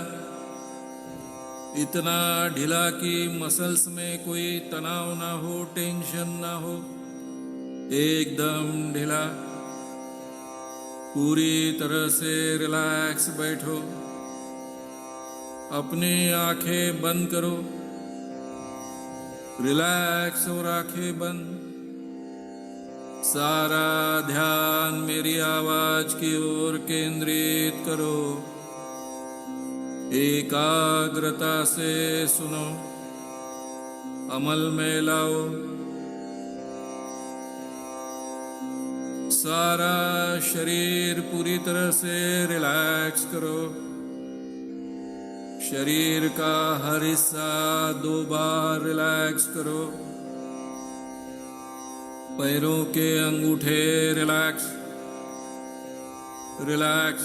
इतना ढीला कि मसल्स में कोई तनाव ना हो, टेंशन ना हो, एकदम ढीला, पूरी तरह से रिलैक्स बैठो। अपनी आंखें बंद करो, रिलैक्स और आंखें बंद। सारा ध्यान मेरी आवाज की ओर केंद्रित करो, एकाग्रता से सुनो, अमल में लाओ। सारा शरीर पूरी तरह से रिलैक्स करो। शरीर का हर हिस्सा 2 बार रिलैक्स करो। पैरों के अंगूठे रिलैक्स रिलैक्स,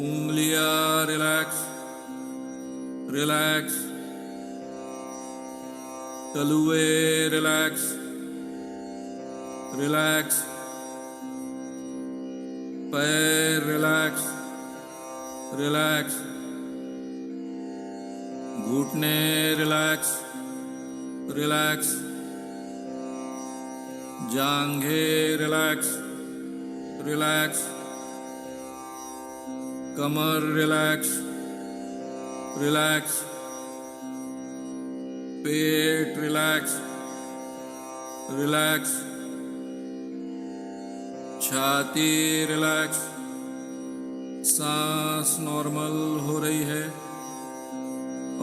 उंगलियां रिलैक्स रिलैक्स, तलुए रिलैक्स रिलैक्स, पैर रिलैक्स रिलैक्स, घुटने रिलैक्स रिलैक्स, जांघें रिलैक्स रिलैक्स, कमर रिलैक्स, रिलैक्स, पेट रिलैक्स, रिलैक्स, छाती रिलैक्स, सांस नॉर्मल हो रही है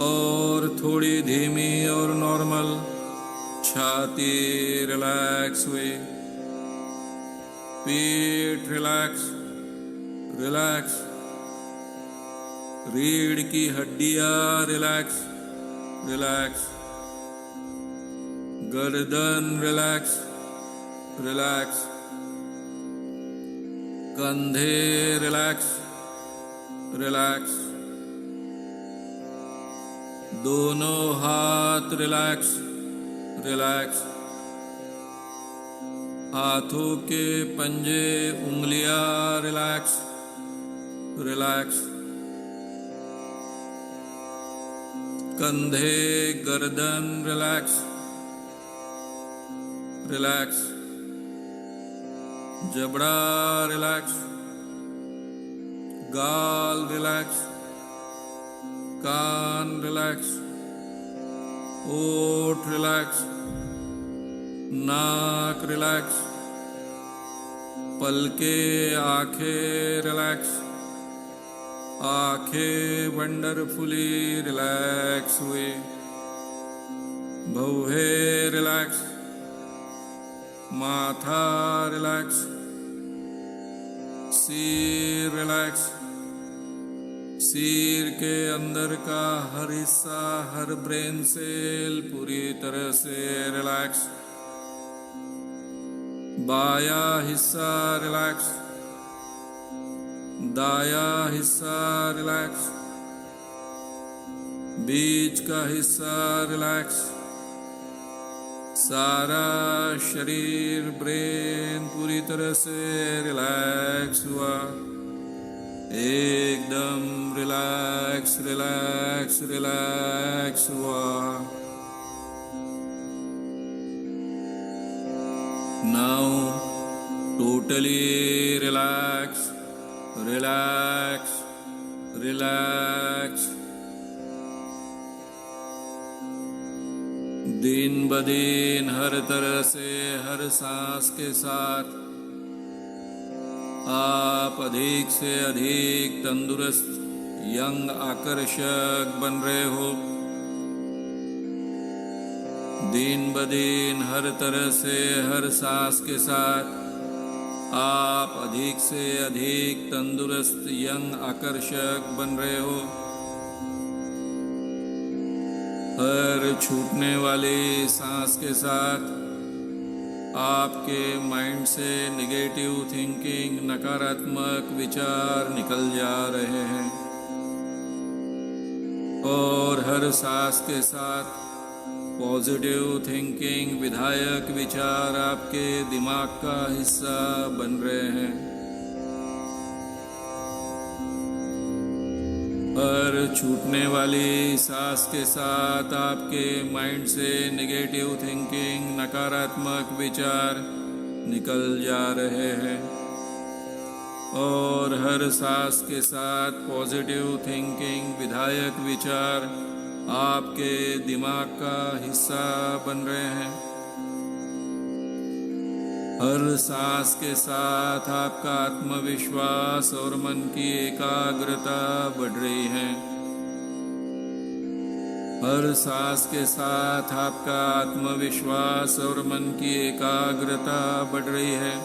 और थोड़ी धीमी और नॉर्मल, छाती रिलैक्स हुई, पेट रिलैक्स, रिलैक्स, रीढ़ की हड्डियां रिलैक्स, रिलैक्स, गर्दन रिलैक्स, रिलैक्स, कंधे रिलैक्स, रिलैक्स, दोनों हाथ रिलैक्स, रिलैक्स, हाथों के पंजे उंगलियां रिलैक्स, रिलैक्स, कंधे गर्दन रिलैक्स, रिलैक्स, जबड़ा रिलैक्स, गाल रिलैक्स, कान रिलैक्स, ओठ रिलैक्स, नाक रिलैक्स, पलके आंखें रिलैक्स, आंखें वंडरफुली रिलैक्स हुई, भौहे रिलैक्स, माथा रिलैक्स, सिर रिलैक्स, सिर के अंदर का हर हिस्सा, हर ब्रेन सेल पूरी तरह से रिलैक्स, बाया हिस्सा रिलैक्स, दाया हिस्सा रिलैक्स, बीच का हिस्सा रिलैक्स, सारा शरीर ब्रेन पूरी तरह से रिलैक्स हुआ, एकदम रिलैक्स रिलैक्स रिलैक्स हुआ। Now totally relax, relax, relax. दिन ब दिन हर तरह से हर सांस के साथ आप अधिक से अधिक तंदुरुस्त, यंग, आकर्षक बन रहे हो। दिन ब दिन हर तरह से हर सांस के साथ आप अधिक से अधिक तंदुरुस्त, यंग, आकर्षक बन रहे हो। हर छूटने वाली सांस के साथ आपके माइंड से नेगेटिव थिंकिंग, नकारात्मक विचार निकल जा रहे हैं और हर सांस के साथ पॉजिटिव थिंकिंग, विधायक विचार आपके दिमाग का हिस्सा बन रहे हैं। हर छूटने वाली सांस के साथ आपके माइंड से नेगेटिव थिंकिंग, नकारात्मक विचार निकल जा रहे हैं और हर सांस के साथ पॉजिटिव थिंकिंग, विधायक विचार आपके दिमाग का हिस्सा बन रहे हैं। हर सांस के साथ आपका आत्मविश्वास और मन की एकाग्रता बढ़ रही है। हर सांस के साथ आपका आत्मविश्वास और मन की एकाग्रता बढ़ रही है।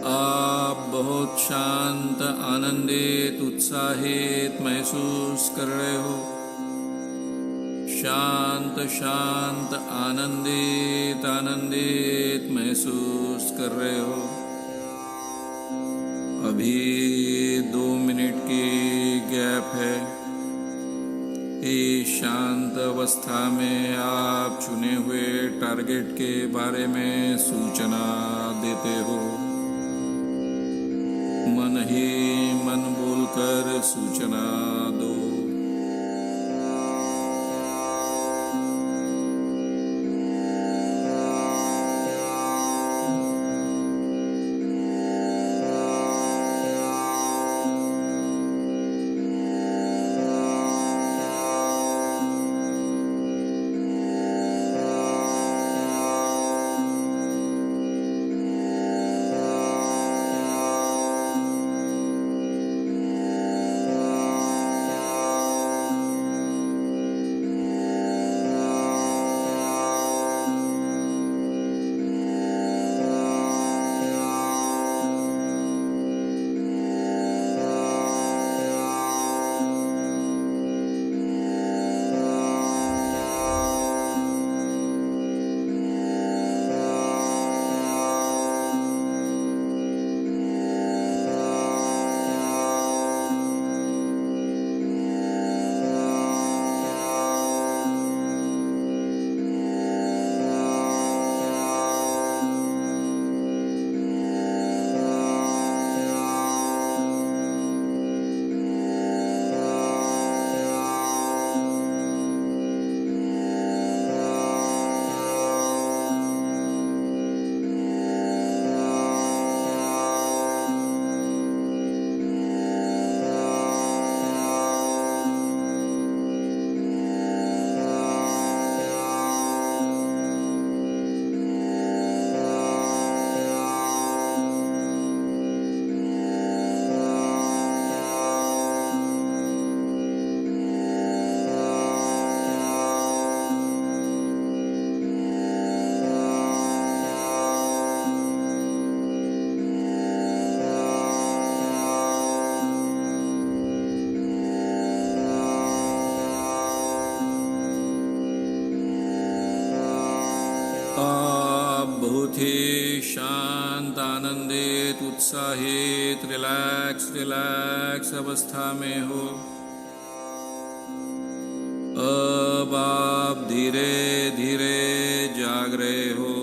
आप बहुत शांत, आनंदित, उत्साहित महसूस कर रहे हो। शांत शांत, आनंदित आनंदित महसूस कर रहे हो। अभी 2 मिनट की गैप है। इस शांत अवस्था में आप चुने हुए टारगेट के बारे में सूचना देते हो। मन ही मन बोलकर सूचना दो। बहुत ही शांत, आनंदित, उत्साहित, रिलैक्स रिलैक्स अवस्था में हो। अब आप धीरे धीरे जाग रहे हो।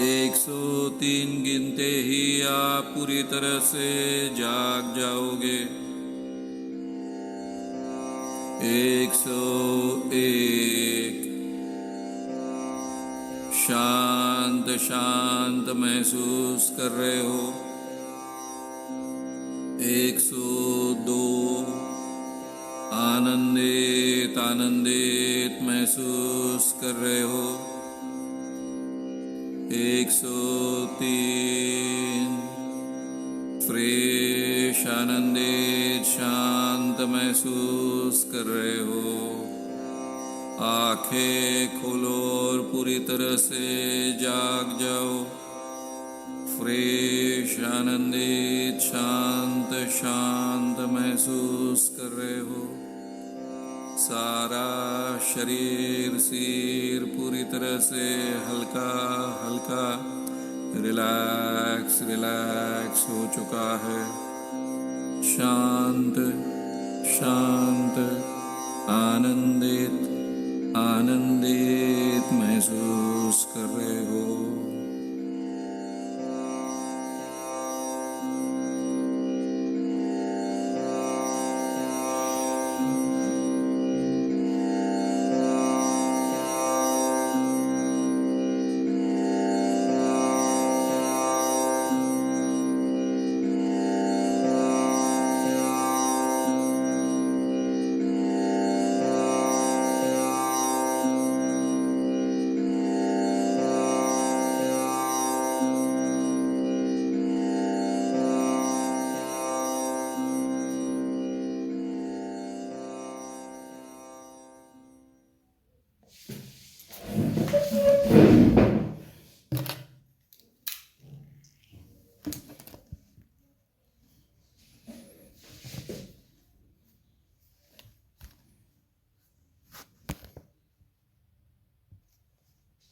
103 गिनते ही आप पूरी तरह से जाग जाओगे। 101 शांत शांत महसूस कर रहे हो। 102 आनंदित आनंदित महसूस कर रहे हो। 103 फ्रेश, आनंदित, शांत महसूस कर रहे हो। आंखें खोलो और पूरी तरह से जाग जाओ। फ्रेश, आनंदित, शांत शांत महसूस कर रहे हो। सारा शरीर, सिर पूरी तरह से हल्का हल्का रिलैक्स रिलैक्स हो चुका है। शांत शांत, आनंदित आनंदित महसूस कर रहे हो।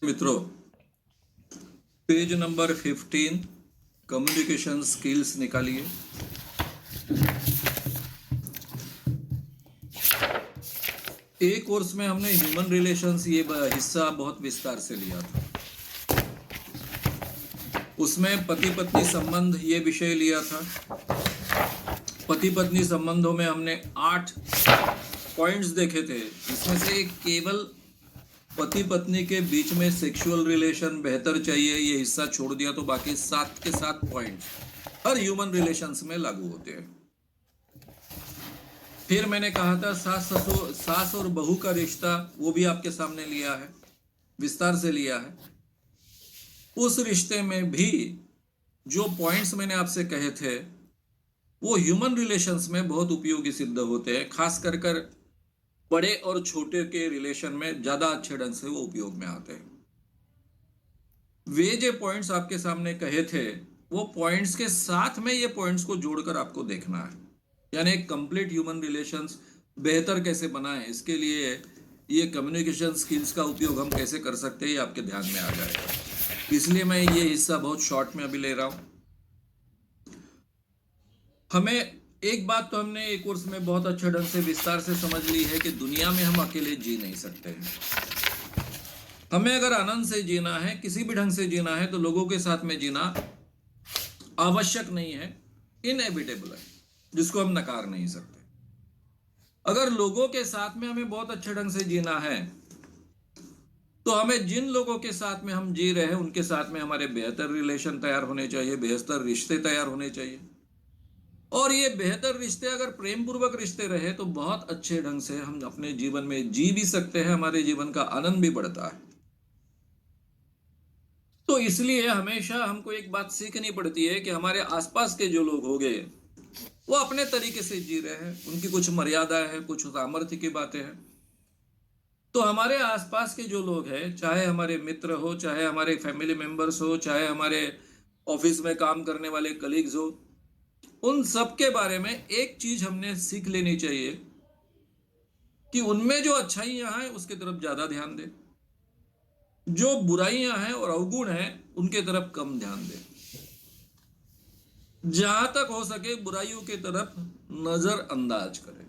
मित्रों, पेज नंबर 15 कम्युनिकेशन स्किल्स निकालिए। एक कोर्स में हमने ह्यूमन रिलेशंस ये हिस्सा बहुत विस्तार से लिया था। उसमें पति पत्नी संबंध ये विषय लिया था। पति पत्नी संबंधों में हमने 8 पॉइंट्स देखे थे। इसमें से केवल पति पत्नी के बीच में सेक्सुअल रिलेशन बेहतर चाहिए ये हिस्सा छोड़ दिया, तो बाकी 7 के 7 पॉइंट्स हर ह्यूमन रिलेशंस में लागू होते हैं। फिर मैंने कहा था सास और बहू का रिश्ता, वो भी आपके सामने लिया है, विस्तार से लिया है। उस रिश्ते में भी जो पॉइंट्स मैंने आपसे कहे थे वो ह्यूमन रिलेशंस में बहुत उपयोगी सिद्ध होते हैं। खास कर बड़े और छोटे के रिलेशन में ज्यादा अच्छे ढंग से वो उपयोग में आते हैं। वे जो पॉइंट्स आपके सामने कहे थे वो पॉइंट्स के साथ में ये पॉइंट्स को जोड़कर आपको देखना है, यानी एक कंप्लीट ह्यूमन रिलेशंस बेहतर कैसे बनाएं, इसके लिए ये कम्युनिकेशन स्किल्स का उपयोग हम कैसे कर सकते हैं ये आपके ध्यान में आ जाएगा। इसलिए मैं ये हिस्सा बहुत शॉर्ट में अभी ले रहा हूं। हमें एक बात तो हमने एक कोर्स में बहुत अच्छे ढंग से विस्तार से समझ ली है कि दुनिया में हम अकेले जी नहीं सकते हैं। हमें अगर आनंद से जीना है, किसी भी ढंग से जीना है, तो लोगों के साथ में जीना आवश्यक नहीं है, इनएविटेबल है, जिसको हम नकार नहीं सकते। अगर लोगों के साथ में हमें बहुत अच्छे ढंग से जीना है तो हमें जिन लोगों के साथ में हम जी रहे हैं उनके साथ में हमारे बेहतर रिलेशन तैयार होने चाहिए, बेहतर रिश्ते तैयार होने चाहिए। और ये बेहतर रिश्ते अगर प्रेम पूर्वक रिश्ते रहे तो बहुत अच्छे ढंग से हम अपने जीवन में जी भी सकते हैं, हमारे जीवन का आनंद भी बढ़ता है। तो इसलिए हमेशा हमको एक बात सीखनी पड़ती है कि हमारे आसपास के जो लोग हो गए वो अपने तरीके से जी रहे हैं, उनकी कुछ मर्यादा है, कुछ सामर्थ्य की बातें हैं। तो हमारे आसपास के जो लोग हैं, चाहे हमारे मित्र हो, चाहे हमारे फैमिली मेंबर्स हो, चाहे हमारे ऑफिस में काम करने वाले कलीग्स हो, उन सब के बारे में एक चीज हमने सीख लेनी चाहिए कि उनमें जो अच्छाइयां हैं उसके तरफ ज्यादा ध्यान दें। जो बुराइयां हैं और अवगुण हैं उनके तरफ कम ध्यान दें। जहां तक हो सके बुराइयों की तरफ नजर अंदाज करें।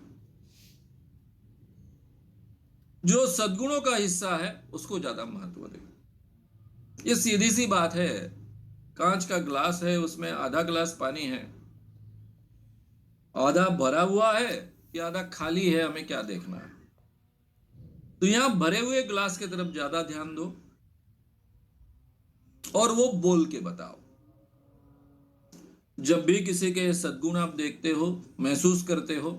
जो सद्गुणों का हिस्सा है उसको ज्यादा महत्व दें। ये सीधी सी बात है। कांच का ग्लास है, उसमें आधा ग्लास पानी है, आधा भरा हुआ है या आधा खाली है, हमें क्या देखना है? तो यहां भरे हुए ग्लास की तरफ ज्यादा ध्यान दो और वो बोल के बताओ। जब भी किसी के सद्गुण आप देखते हो, महसूस करते हो,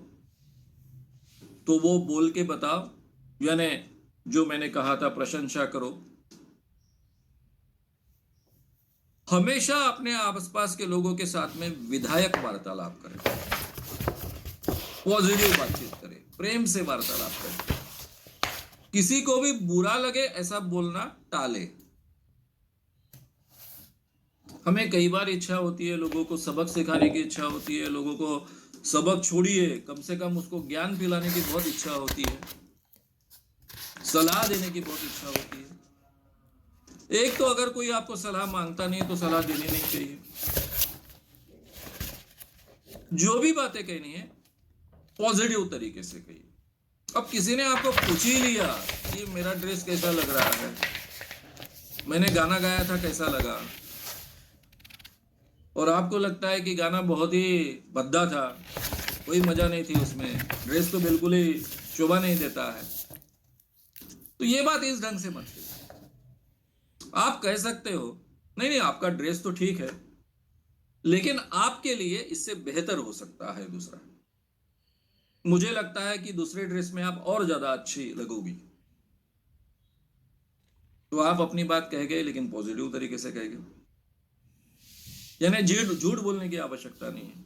तो वो बोल के बताओ। यानी जो मैंने कहा था, प्रशंसा करो। हमेशा अपने आसपास के लोगों के साथ में विधायक वार्तालाप करें, पॉजिटिव बातचीत करें, प्रेम से वार्तालाप करें। किसी को भी बुरा लगे ऐसा बोलना टाले। हमें कई बार इच्छा होती है, लोगों को सबक सिखाने की इच्छा होती है, लोगों को सबक छोड़िए, कम से कम उसको ज्ञान पिलाने की बहुत इच्छा होती है, सलाह देने की बहुत इच्छा होती है। एक तो अगर कोई आपको सलाह मांगता नहीं तो सलाह देनी नहीं चाहिए। जो भी बातें कहनी है पॉजिटिव तरीके से कहिए। अब किसी ने आपको पूछ ही लिया कि मेरा ड्रेस कैसा लग रहा है, मैंने गाना गाया था कैसा लगा, और आपको लगता है कि गाना बहुत ही भद्दा था, कोई मजा नहीं थी उसमें, ड्रेस तो बिल्कुल ही शोभा नहीं देता है, तो ये बात इस ढंग से मत कहिए। आप कह सकते हो नहीं नहीं आपका ड्रेस तो ठीक है, लेकिन आपके लिए इससे बेहतर हो सकता है दूसरा। मुझे लगता है कि दूसरे ड्रेस में आप और ज्यादा अच्छी लगोगी। तो आप अपनी बात कह गए, लेकिन पॉजिटिव तरीके से कह गए। यानी झूठ बोलने की आवश्यकता नहीं है।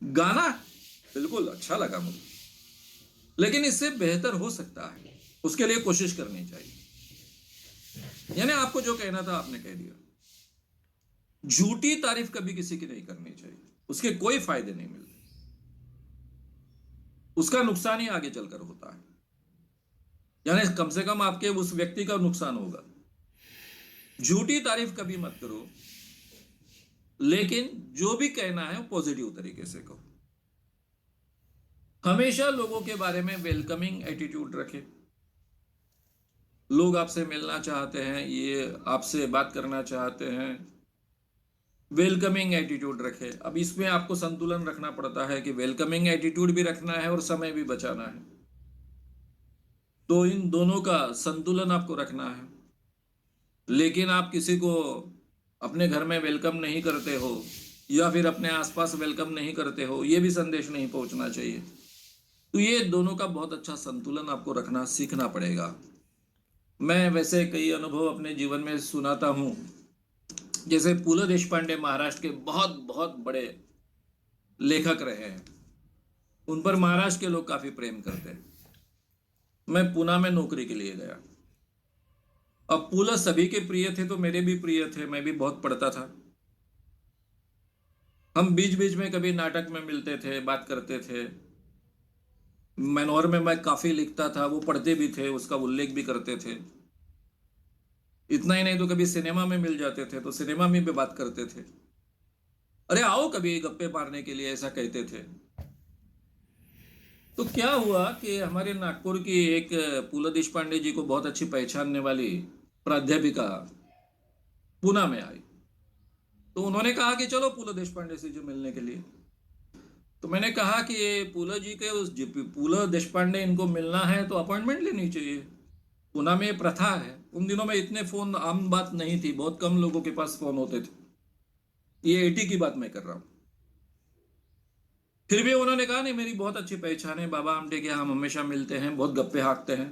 गाना बिल्कुल अच्छा लगा मुझे, लेकिन इससे बेहतर हो सकता है, उसके लिए कोशिश करनी चाहिए। यानी आपको जो कहना था आपने कह दिया। झूठी तारीफ कभी किसी की नहीं करनी चाहिए, उसके कोई फायदे नहीं मिलते, उसका नुकसान ही आगे चलकर होता है। यानी कम से कम आपके उस व्यक्ति का नुकसान होगा। झूठी तारीफ कभी मत करो, लेकिन जो भी कहना है वो पॉजिटिव तरीके से कहो। हमेशा लोगों के बारे में वेलकमिंग एटीट्यूड रखें। लोग आपसे मिलना चाहते हैं, ये आपसे बात करना चाहते हैं, वेलकमिंग एटीट्यूड रखें। अब इसमें आपको संतुलन रखना पड़ता है कि वेलकमिंग एटीट्यूड भी रखना है और समय भी बचाना है। तो इन दोनों का संतुलन आपको रखना है। लेकिन आप किसी को अपने घर में वेलकम नहीं करते हो या फिर अपने आसपास वेलकम नहीं करते हो, ये भी संदेश नहीं पहुंचना चाहिए। तो ये दोनों का बहुत अच्छा संतुलन आपको रखना सीखना पड़ेगा। मैं वैसे कई अनुभव अपने जीवन में सुनाता हूं। जैसे पुल देशपांडे महाराष्ट्र के बहुत बहुत बड़े लेखक रहे हैं, उन पर महाराष्ट्र के लोग काफी प्रेम करते हैं। मैं पुणे में नौकरी के लिए गया। अब पुल सभी के प्रिय थे तो मेरे भी प्रिय थे, मैं भी बहुत पढ़ता था। हम बीच बीच में कभी नाटक में मिलते थे, बात करते थे। मनोहर में मैं काफी लिखता था, वो पढ़ते भी थे, उसका उल्लेख भी करते थे। इतना ही नहीं तो कभी सिनेमा में मिल जाते थे तो सिनेमा में भी बात करते थे। अरे आओ कभी गप्पे मारने के लिए, ऐसा कहते थे। तो क्या हुआ कि हमारे नागपुर की एक पुल देशपांडे जी को बहुत अच्छी पहचानने वाली प्राध्यापिका पुणे में आई। तो उन्होंने कहा कि चलो पुल देशपांडे से जो मिलने के लिए। तो मैंने कहा कि ये पुल जी के पुल देशपांडे इनको मिलना है तो अपॉइंटमेंट लेनी चाहिए। पुणे में ये प्रथा है। उन दिनों में इतने फोन आम बात नहीं थी, बहुत कम लोगों के पास फोन होते थे। ये 80 की बात मैं कर रहा हूँ। फिर भी उन्होंने कहा नहीं मेरी बहुत अच्छी पहचान है, बाबा आमटे के हम हमेशा मिलते हैं, बहुत गप्पे हाँकते हैं।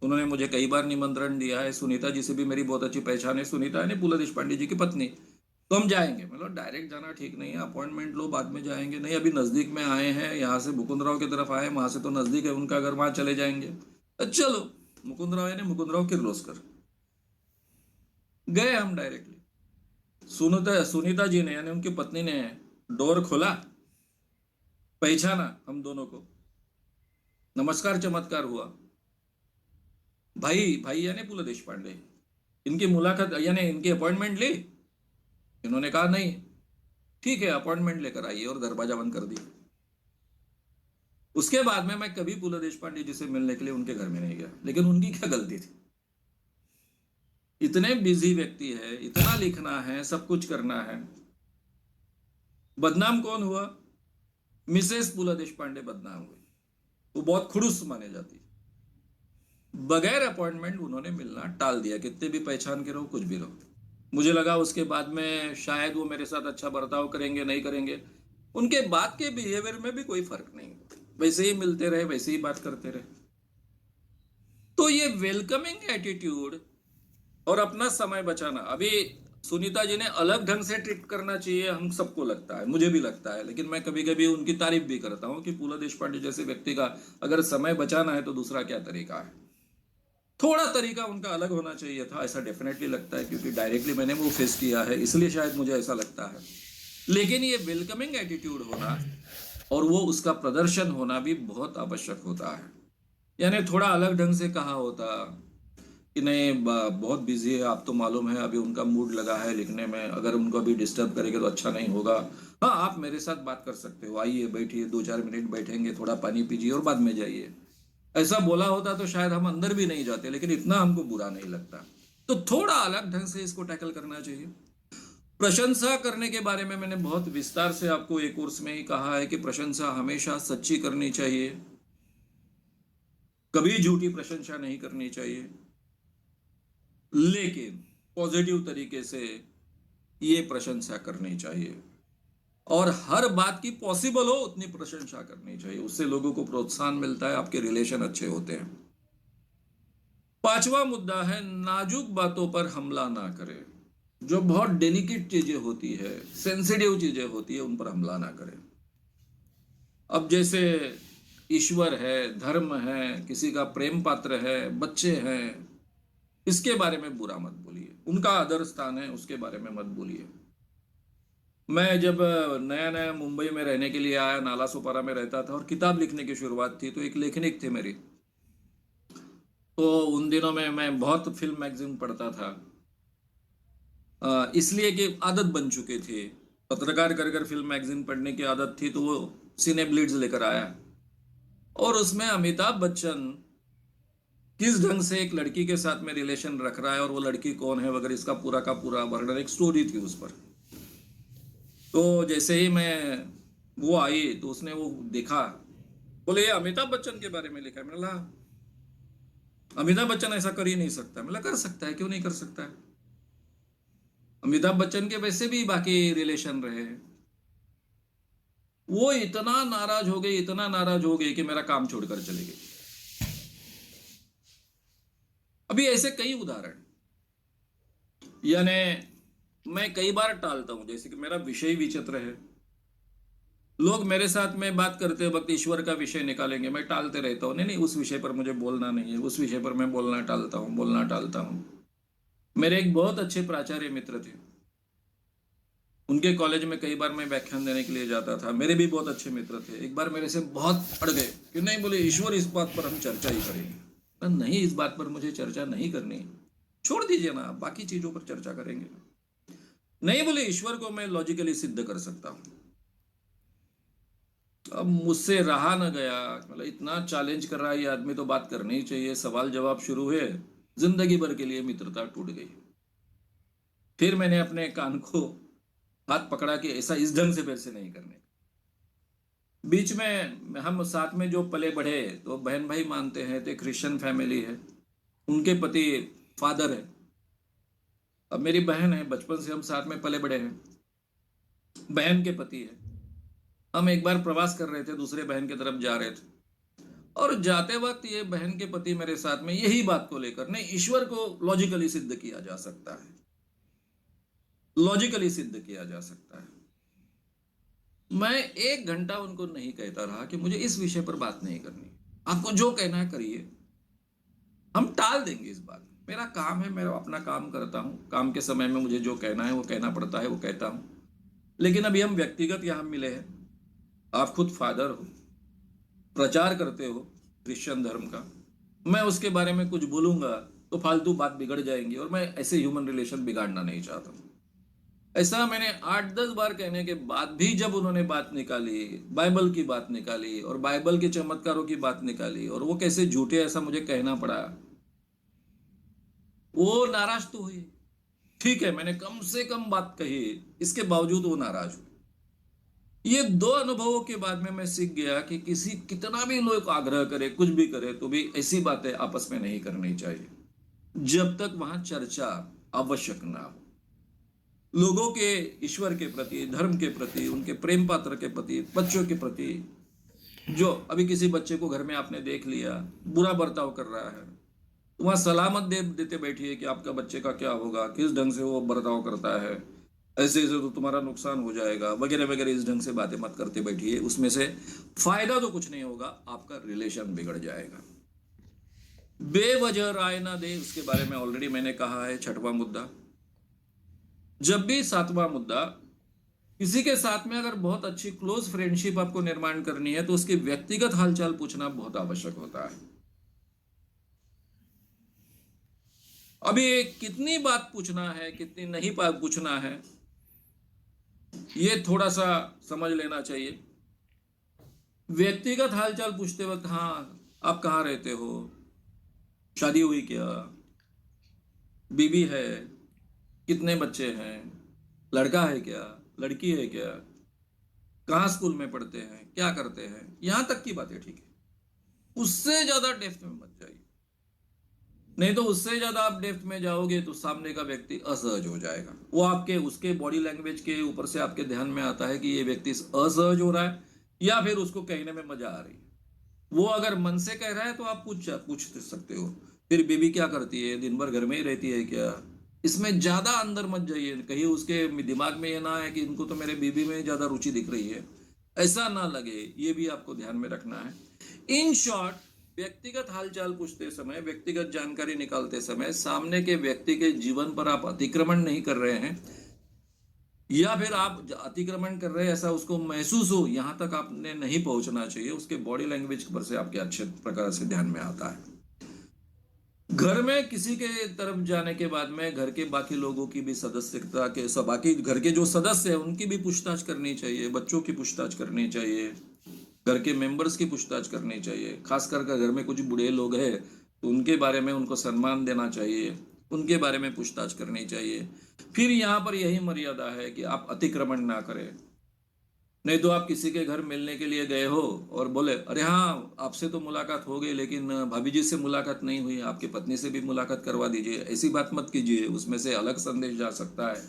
उन्होंने मुझे कई बार निमंत्रण दिया है। सुनीता जी से भी मेरी बहुत अच्छी पहचान है। सुनीता है पुल देशपांडे जी की पत्नी। तो हम जाएंगे। मतलब डायरेक्ट जाना ठीक नहीं है, अपॉइंटमेंट लो, बाद में जाएंगे। नहीं अभी नजदीक में आए हैं, यहाँ से मुकुंदराव की तरफ आए, वहां से तो नजदीक है उनका घर, वहां चले जाएंगे। चलो मुकुंदराव यानी मुकुंदराव किर्लोस्कर। गए हम डायरेक्टली। सुनीता जी ने यानी उनकी पत्नी ने डोर खोला, पहचाना हम दोनों को, नमस्कार चमत्कार हुआ। भाई भाई यानी पुल देशपांडे, इनकी मुलाकात यानी इनकी अपॉइंटमेंट ली। इन्होंने कहा नहीं, ठीक है अपॉइंटमेंट लेकर आइए, और दरवाजा बंद कर दी। उसके बाद में मैं कभी पुल देशपांडे जी से मिलने के लिए उनके घर में नहीं गया। लेकिन उनकी क्या गलती थी? इतने बिजी व्यक्ति है, इतना लिखना है, सब कुछ करना है। बदनाम कौन हुआ? मिसेस पुल देशपांडे बदनाम हुई। वो बहुत खुड़ूस माने जाती। बगैर अपॉइंटमेंट उन्होंने मिलना टाल दिया, कितने भी पहचान के रहो, कुछ भी रहो। मुझे लगा उसके बाद में शायद वो मेरे साथ अच्छा बर्ताव करेंगे, नहीं करेंगे। उनके बाद के बिहेवियर में भी कोई फर्क नहीं, वैसे ही मिलते रहे, वैसे ही बात करते रहे। तो ये वेलकमिंग एटीट्यूड और अपना समय बचाना, अभी सुनीता जी ने अलग ढंग से ट्रीट करना चाहिए, हम सबको लगता है, मुझे भी लगता है। लेकिन मैं कभी कभी उनकी तारीफ भी करता हूँ कि पूला देशपांडे जैसे व्यक्ति का अगर समय बचाना है तो दूसरा क्या तरीका है। थोड़ा तरीका उनका अलग होना चाहिए था, ऐसा डेफिनेटली लगता है, क्योंकि डायरेक्टली मैंने वो फेस किया है, इसलिए शायद मुझे ऐसा लगता है। लेकिन ये वेलकमिंग एटीट्यूड होना और वो उसका प्रदर्शन होना भी बहुत आवश्यक होता है। यानी थोड़ा अलग ढंग से कहा होता कि नहीं बहुत बिजी है, आप तो मालूम है अभी उनका मूड लगा है लिखने में, अगर उनको अभी डिस्टर्ब करेंगे तो अच्छा नहीं होगा। हाँ, आप मेरे साथ बात कर सकते हो, आइए बैठिए, 2-4 मिनट बैठेंगे, थोड़ा पानी पीजिए और बाद में जाइए। ऐसा बोला होता तो शायद हम अंदर भी नहीं जाते, लेकिन इतना हमको बुरा नहीं लगता। तो थोड़ा अलग ढंग से इसको टैकल करना चाहिए। प्रशंसा करने के बारे में मैंने बहुत विस्तार से आपको एक कोर्स में ही कहा है कि प्रशंसा हमेशा सच्ची करनी चाहिए, कभी झूठी प्रशंसा नहीं करनी चाहिए, लेकिन पॉजिटिव तरीके से ये प्रशंसा करनी चाहिए। और हर बात की पॉसिबल हो उतनी प्रशंसा करनी चाहिए, उससे लोगों को प्रोत्साहन मिलता है, आपके रिलेशन अच्छे होते हैं। पांचवा मुद्दा है नाजुक बातों पर हमला ना करें। जो बहुत डेलिकेट चीजें होती है, सेंसिटिव चीजें होती है, उन पर हमला ना करें। अब जैसे ईश्वर है, धर्म है, किसी का प्रेम पात्र है, बच्चे हैं, इसके बारे में बुरा मत बोलिए। उनका आदर स्थान है, उसके बारे में मत बोलिए। मैं जब नया नया मुंबई में रहने के लिए आया, नाला सोपारा में रहता था और किताब लिखने की शुरुआत थी, तो एक लेखनिक थे मेरी। तो उन दिनों में मैं बहुत फिल्म मैगजीन पढ़ता था, इसलिए कि आदत बन चुकी थी, पत्रकार कर कर फिल्म मैगजीन पढ़ने की आदत थी। तो वो सिने ब्लिट्स लेकर आया, और उसमें अमिताभ बच्चन किस ढंग से एक लड़की के साथ में रिलेशन रख रहा है और वो लड़की कौन है वगैरह, इसका पूरा का पूरा वर्णन, एक स्टोरी थी उस पर। तो जैसे ही मैं वो आई तो उसने वो देखा, बोले ये अमिताभ बच्चन के बारे में लिखा है। मैंने बोला अमिताभ बच्चन ऐसा कर ही नहीं सकता। मैंने बोला कर सकता है, क्यों नहीं कर सकता है? अमिताभ बच्चन के वैसे भी बाकी रिलेशन रहे हैं। वो इतना नाराज हो गई, इतना नाराज हो गई कि मेरा काम छोड़कर चले गए। अभी ऐसे कई उदाहरण, यानी मैं कई बार टालता हूं, जैसे कि मेरा विषय विचित्र है। लोग मेरे साथ में बात करते वक्त ईश्वर का विषय निकालेंगे, मैं टालते रहता हूँ, नहीं नहीं उस विषय पर मुझे बोलना नहीं है, उस विषय पर मैं बोलना टालता हूँ, बोलना टालता हूँ। मेरे एक बहुत अच्छे प्राचार्य मित्र थे, उनके कॉलेज में कई बार मैं व्याख्यान देने के लिए जाता था। मेरे भी बहुत अच्छे मित्र थे, एक बार मेरे से बहुत अड़ गए कि नहीं, बोले ईश्वर इस बात पर हम चर्चा ही करेंगे। नहीं, इस बात पर मुझे चर्चा नहीं करनी, छोड़ दीजिए ना, बाकी चीजों पर चर्चा करेंगे। नहीं, बोले ईश्वर को मैं लॉजिकली सिद्ध कर सकता हूँ। अब मुझसे रहा न गया, मतलब इतना चैलेंज कर रहा है ये आदमी, तो बात करनी ही चाहिए। सवाल जवाब शुरू हुए, जिंदगी भर के लिए मित्रता टूट गई। फिर मैंने अपने कान को हाथ पकड़ा कि ऐसा इस ढंग से फिर से नहीं करने। बीच में हम साथ में जो पले बढ़े, तो बहन भाई मानते हैं, तो क्रिश्चियन फैमिली है, उनके पति फादर है। अब मेरी बहन है, बचपन से हम साथ में पले बढ़े हैं, बहन के पति है। हम एक बार प्रवास कर रहे थे, दूसरे बहन की तरफ जा रहे थे, और जाते वक्त ये बहन के पति मेरे साथ में यही बात को लेकर, नहीं ईश्वर को लॉजिकली सिद्ध किया जा सकता है, लॉजिकली सिद्ध किया जा सकता है। मैं 1 घंटा उनको नहीं कहता रहा कि मुझे इस विषय पर बात नहीं करनी, आपको जो कहना है करिए, हम टाल देंगे इस बात। मेरा काम है, मैं अपना काम करता हूँ, काम के समय में मुझे जो कहना है वो कहना पड़ता है, वो कहता हूँ। लेकिन अभी हम व्यक्तिगत यहाँ मिले हैं, आप खुद फादर हो, प्रचार करते हो क्रिश्चियन धर्म का, मैं उसके बारे में कुछ बोलूंगा तो फालतू बात बिगड़ जाएंगी, और मैं ऐसे ह्यूमन रिलेशन बिगाड़ना नहीं चाहता हूं। ऐसा मैंने 8-10 बार कहने के बाद भी जब उन्होंने बात निकाली, बाइबल की बात निकाली और बाइबल के चमत्कारों की बात निकाली और वो कैसे झूठे ऐसा मुझे कहना पड़ा, वो नाराज तो हुई। ठीक है, मैंने कम से कम बात कही, इसके बावजूद वो नाराज हुई। ये दो अनुभवों के बाद में मैं सीख गया कि किसी कितना भी लोग आग्रह करे, कुछ भी करे, तो भी ऐसी बातें आपस में नहीं करनी चाहिए जब तक वहां चर्चा आवश्यक ना हो। लोगों के ईश्वर के प्रति, धर्म के प्रति, उनके प्रेम पात्र के प्रति, बच्चों के प्रति, जो अभी किसी बच्चे को घर में आपने देख लिया बुरा बर्ताव कर रहा है, तो वहां सलामत दे देते बैठिए कि आपका बच्चे का क्या होगा, किस ढंग से वो बर्ताव करता है, ऐसे ऐसे तो तुम्हारा नुकसान हो जाएगा वगैरह वगैरह, इस ढंग से बातें मत करते बैठिए। उसमें से फायदा तो कुछ नहीं होगा, आपका रिलेशन बिगड़ जाएगा। बेवजह राय ना दे, उसके बारे में ऑलरेडी मैंने कहा है, 6वां मुद्दा। जब भी 7वां मुद्दा, किसी के साथ में अगर बहुत अच्छी क्लोज फ्रेंडशिप आपको निर्माण करनी है तो उसकी व्यक्तिगत हालचाल पूछना बहुत आवश्यक होता है। अभी कितनी बात पूछना है, कितनी नहीं बात पूछना है, ये थोड़ा सा समझ लेना चाहिए। व्यक्तिगत हालचाल पूछते वक्त, हाँ आप कहाँ रहते हो, शादी हुई क्या, बीबी है, कितने बच्चे हैं, लड़का है क्या, लड़की है क्या, कहाँ स्कूल में पढ़ते हैं, क्या करते हैं, यहां तक की बातें ठीक है। उससे ज्यादा डेप्थ में मत जाइए, नहीं तो उससे ज्यादा आप डेप्थ में जाओगे तो सामने का व्यक्ति असहज हो जाएगा। वो आपके उसके बॉडी लैंग्वेज के ऊपर से आपके ध्यान में आता है कि ये व्यक्ति असहज हो रहा है या फिर उसको कहने में मजा आ रही है। वो अगर मन से कह रहा है तो आप पूछ सकते हो, फिर बीबी क्या करती है, दिन भर घर में ही रहती है क्या। इसमें ज्यादा अंदर मत जाइए, कहीं उसके दिमाग में ये ना है कि इनको तो मेरे बीबी में ज्यादा रुचि दिख रही है, ऐसा ना लगे, ये भी आपको ध्यान में रखना है। इन शॉर्ट, व्यक्तिगत हालचाल पूछते समय, व्यक्तिगत जानकारी निकालते समय सामने के व्यक्ति के जीवन पर आप अतिक्रमण नहीं कर रहे हैं, या फिर आप अतिक्रमण कर रहे हैं ऐसा उसको महसूस हो, यहां तक आपने नहीं पहुंचना चाहिए। उसके बॉडी लैंग्वेज पर से आपके अच्छे प्रकार से ध्यान में आता है। घर में किसी के तरफ जाने के बाद में घर के बाकी लोगों की भी सदस्यता के सब, बाकी घर के जो सदस्य हैं उनकी भी पूछताछ करनी चाहिए, बच्चों की पूछताछ करनी चाहिए, घर के मेंबर्स की पूछताछ करनी चाहिए। खास करके घर में कुछ बूढ़े लोग हैं तो उनके बारे में उनको सम्मान देना चाहिए, उनके बारे में पूछताछ करनी चाहिए। फिर यहाँ पर यही मर्यादा है कि आप अतिक्रमण ना करें। नहीं तो आप किसी के घर मिलने के लिए गए हो और बोले, अरे हाँ आपसे तो मुलाकात हो गई लेकिन भाभी जी से मुलाकात नहीं हुई, आपकी पत्नी से भी मुलाकात करवा दीजिए, ऐसी बात मत कीजिए, उसमें से अलग संदेश जा सकता है।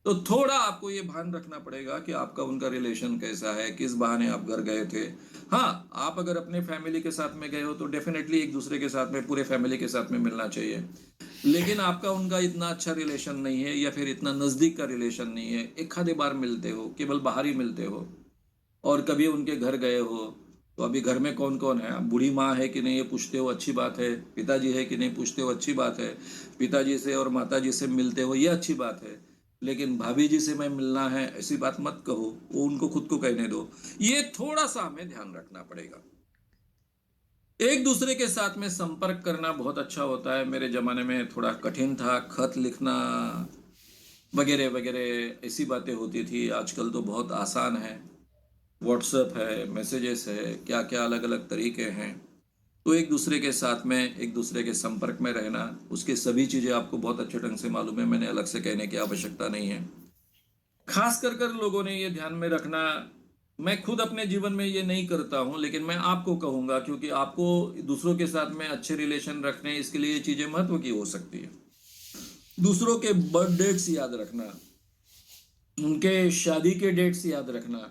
तो थोड़ा आपको ये भान रखना पड़ेगा कि आपका उनका रिलेशन कैसा है, किस बहाने आप घर गए थे। हाँ, आप अगर अपने फैमिली के साथ में गए हो तो डेफिनेटली एक दूसरे के साथ में, पूरे फैमिली के साथ में मिलना चाहिए। लेकिन आपका उनका इतना अच्छा रिलेशन नहीं है या फिर इतना नजदीक का रिलेशन नहीं है, एक आधे बार मिलते हो, केवल बाहर ही मिलते हो, और कभी उनके घर गए हो तो अभी घर में कौन कौन है, बूढ़ी माँ है कि नहीं ये पूछते हो, अच्छी बात है। पिताजी है कि नहीं पूछते हो, अच्छी बात है। पिताजी से और माताजी से मिलते हो, ये अच्छी बात है। लेकिन भाभी जी से मैं मिलना है ऐसी बात मत कहो, वो उनको खुद को कहने दो। ये थोड़ा सा हमें ध्यान रखना पड़ेगा। एक दूसरे के साथ में संपर्क करना बहुत अच्छा होता है। मेरे जमाने में थोड़ा कठिन था, खत लिखना वगैरह वगैरह ऐसी बातें होती थी। आजकल तो बहुत आसान है, व्हाट्सएप है, मैसेजेस है, क्या क्या अलग अलग तरीके हैं। तो एक दूसरे के साथ में, एक दूसरे के संपर्क में रहना, उसके सभी चीज़ें आपको बहुत अच्छे ढंग से मालूम है, मैंने अलग से कहने की आवश्यकता नहीं है। खास कर कर लोगों ने ये ध्यान में रखना, मैं खुद अपने जीवन में ये नहीं करता हूँ लेकिन मैं आपको कहूँगा, क्योंकि आपको दूसरों के साथ में अच्छे रिलेशन रखने, इसके लिए ये चीज़ें महत्व की हो सकती है। दूसरों के बर्थ डेट्स याद रखना, उनके शादी के डेट्स याद रखना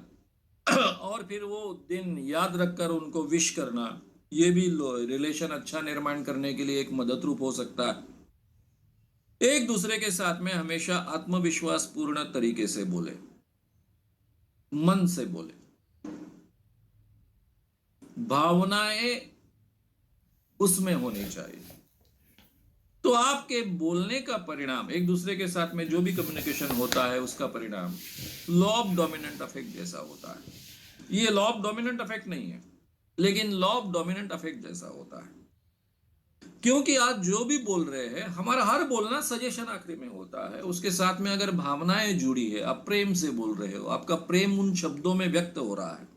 और फिर वो दिन याद रखकर उनको विश करना, ये भी रिलेशन अच्छा निर्माण करने के लिए एक मदद रूप हो सकता है। एक दूसरे के साथ में हमेशा आत्मविश्वास पूर्ण तरीके से बोले, मन से बोले, भावनाएं उसमें होनी चाहिए। तो आपके बोलने का परिणाम, एक दूसरे के साथ में जो भी कम्युनिकेशन होता है उसका परिणाम लॉ ऑफ डोमिनेंट अफेक्ट जैसा होता है। ये लॉ ऑफ डोमिनेंट अफेक्ट नहीं है लेकिन लॉ ऑफ डोमिनेंट अफेक्ट जैसा होता है। क्योंकि आज जो भी बोल रहे हैं, हमारा हर बोलना सजेशन आखिरी में होता है, उसके साथ में अगर भावनाएं जुड़ी है, आप प्रेम से बोल रहे हो, आपका प्रेम उन शब्दों में व्यक्त हो रहा है,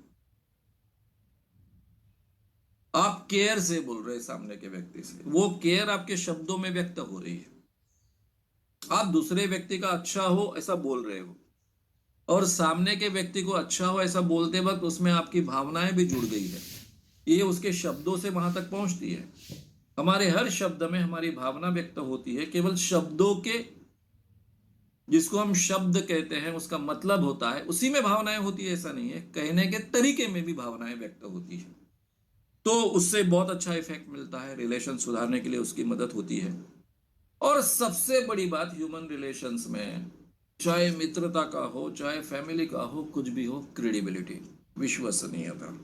आप केयर से बोल रहे हैं सामने के व्यक्ति से, वो केयर आपके शब्दों में व्यक्त हो रही है, आप दूसरे व्यक्ति का अच्छा हो ऐसा बोल रहे हो, और सामने के व्यक्ति को अच्छा हो ऐसा बोलते वक्त उसमें आपकी भावनाएं भी जुड़ गई है, ये उसके शब्दों से वहां तक पहुंचती है। हमारे हर शब्द में हमारी भावना व्यक्त होती है, केवल शब्दों के, जिसको हम शब्द कहते हैं उसका मतलब होता है, उसी में भावनाएं होती है ऐसा नहीं है, कहने के तरीके में भी भावनाएं व्यक्त होती है। तो उससे बहुत अच्छा इफेक्ट मिलता है, रिलेशन सुधारने के लिए उसकी मदद होती है। और सबसे बड़ी बात ह्यूमन रिलेशंस में, चाहे मित्रता का हो चाहे फैमिली का हो, कुछ भी हो, क्रेडिबिलिटी, विश्वसनीयता,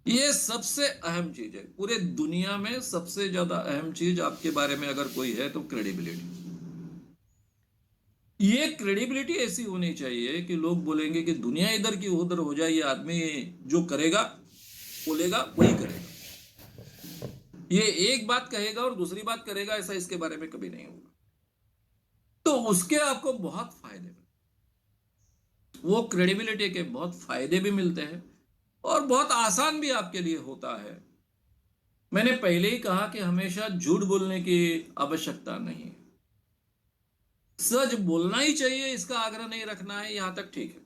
ये सबसे अहम चीज है। पूरे दुनिया में सबसे ज्यादा अहम चीज आपके बारे में अगर कोई है तो क्रेडिबिलिटी। ये क्रेडिबिलिटी ऐसी होनी चाहिए कि लोग बोलेंगे कि दुनिया इधर की उधर हो जाए, ये आदमी जो करेगा बोलेगा वही करेगा, ये एक बात कहेगा और दूसरी बात करेगा, ऐसा इसके बारे में कभी नहीं होगा। तो उसके आपको बहुत फायदे मिलते, वो क्रेडिबिलिटी के बहुत फायदे भी मिलते हैं और बहुत आसान भी आपके लिए होता है। मैंने पहले ही कहा कि हमेशा झूठ बोलने की आवश्यकता नहीं है, सच बोलना ही चाहिए, इसका आग्रह नहीं रखना है, यहां तक ठीक है,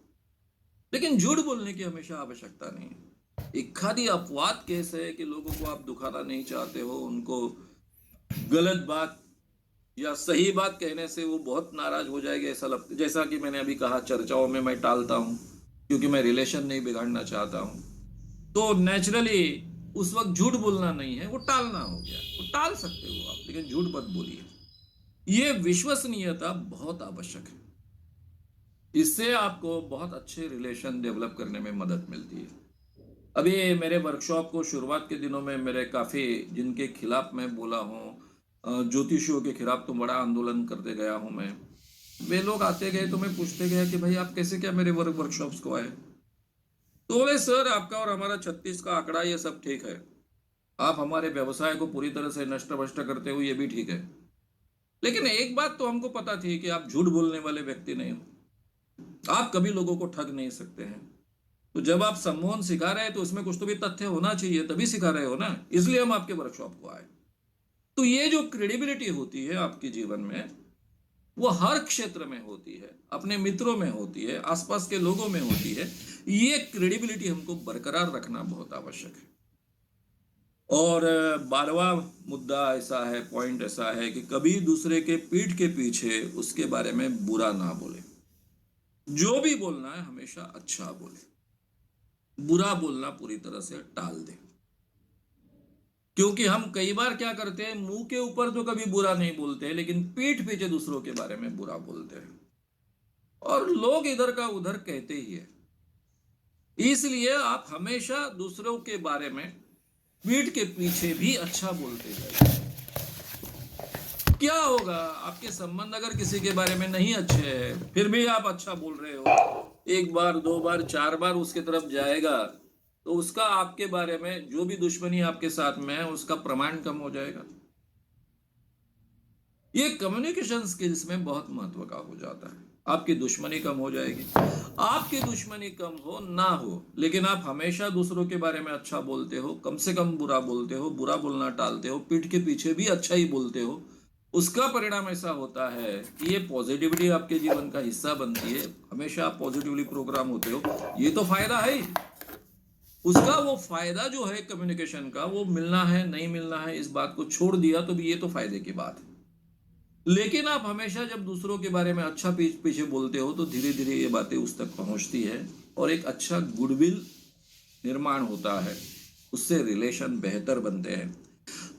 लेकिन झूठ बोलने की हमेशा आवश्यकता नहीं है। एक खादी अपवाद केस है कि लोगों को आप दुखाना नहीं चाहते हो, उनको गलत बात या सही बात कहने से वो बहुत नाराज हो जाएंगे ऐसा लगता, जैसा कि मैंने अभी कहा, चर्चाओं में मैं टालता हूं क्योंकि मैं रिलेशन नहीं बिगाड़ना चाहता हूं। तो नेचुरली उस वक्त झूठ बोलना नहीं है, वो टालना हो गया, वो टाल सकते हो आप, लेकिन झूठ मत बोलिए। ये विश्वसनीयता बहुत आवश्यक है, इससे आपको बहुत अच्छे रिलेशन डेवलप करने में मदद मिलती है। अभी मेरे वर्कशॉप को शुरुआत के दिनों में मेरे काफ़ी, जिनके खिलाफ मैं बोला हूँ, ज्योतिषियों के खिलाफ तो बड़ा आंदोलन करते गया हूँ मैं, वे लोग आते गए तो मैं पूछते गया कि भाई आप कैसे क्या मेरे वर्कशॉप्स को आए। तो बोले सर आपका और हमारा 36 का आंकड़ा ये सब ठीक है, आप हमारे व्यवसाय को पूरी तरह से नष्ट भ्रष्ट करते हो ये भी ठीक है, लेकिन एक बात तो हमको पता थी कि आप झूठ बोलने वाले व्यक्ति नहीं हो, आप कभी लोगों को ठग नहीं सकते हैं। तो जब आप सम्मोहन सिखा रहे हैं तो उसमें कुछ तो भी तथ्य होना चाहिए, तभी सिखा रहे हो ना, इसलिए हम आपके वर्कशॉप को आए। तो ये जो क्रेडिबिलिटी होती है आपके जीवन में, वो हर क्षेत्र में होती है, अपने मित्रों में होती है, आसपास के लोगों में होती है। ये क्रेडिबिलिटी हमको बरकरार रखना बहुत आवश्यक है। और 12वां मुद्दा ऐसा है, पॉइंट ऐसा है कि कभी दूसरे के पीठ के पीछे उसके बारे में बुरा ना बोले। जो भी बोलना है हमेशा अच्छा बोले, बुरा बोलना पूरी तरह से टाल दे। क्योंकि हम कई बार क्या करते हैं, मुंह के ऊपर तो कभी बुरा नहीं बोलते, लेकिन पीठ पीछे दूसरों के बारे में बुरा बोलते हैं, और लोग इधर का उधर कहते ही है। इसलिए आप हमेशा दूसरों के बारे में पीठ के पीछे भी अच्छा बोलते जाइए। क्या होगा, आपके संबंध अगर किसी के बारे में नहीं अच्छे हैं, फिर भी आप अच्छा बोल रहे हो, एक बार, दो बार, चार बार उसके तरफ जाएगा, तो उसका आपके बारे में जो भी दुश्मनी आपके साथ में है उसका प्रमाण कम हो जाएगा। ये कम्युनिकेशन स्किल्स में बहुत महत्व का हो जाता है। आपकी दुश्मनी कम हो जाएगी। आपकी दुश्मनी कम हो ना हो, लेकिन आप हमेशा दूसरों के बारे में अच्छा बोलते हो, कम से कम बुरा बोलते हो, बुरा बोलना टालते हो, पीठ के पीछे भी अच्छा ही बोलते हो, उसका परिणाम ऐसा होता है कि ये पॉजिटिविटी आपके जीवन का हिस्सा बनती है, हमेशा आप पॉजिटिवली प्रोग्राम होते हो। ये तो फायदा है ही, उसका वो फायदा जो है कम्युनिकेशन का, वो मिलना है नहीं मिलना है इस बात को छोड़ दिया तो भी ये तो फायदे की बात है। लेकिन आप हमेशा जब दूसरों के बारे में अच्छा पीछे बोलते हो तो धीरे धीरे ये बातें उस तक पहुंचती है और एक अच्छा गुडविल निर्माण होता है, उससे रिलेशन बेहतर बनते हैं।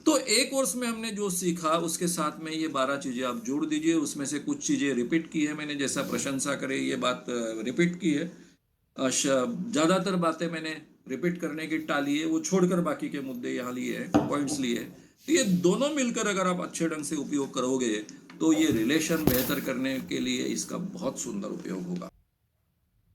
तो एक कोर्स में हमने जो सीखा उसके साथ में ये 12 चीजें आप जोड़ दीजिए। उसमें से कुछ चीजें रिपीट की है मैंने, जैसा प्रशंसा करे ये बात रिपीट की है। ज्यादातर बातें मैंने रिपीट करने की टाली है, वो छोड़कर बाकी के मुद्दे यहाँ लिए हैं, पॉइंट्स लिए हैं। तो ये दोनों मिलकर अगर आप अच्छे ढंग से उपयोग करोगे तो ये रिलेशन बेहतर करने के लिए इसका बहुत सुंदर उपयोग होगा।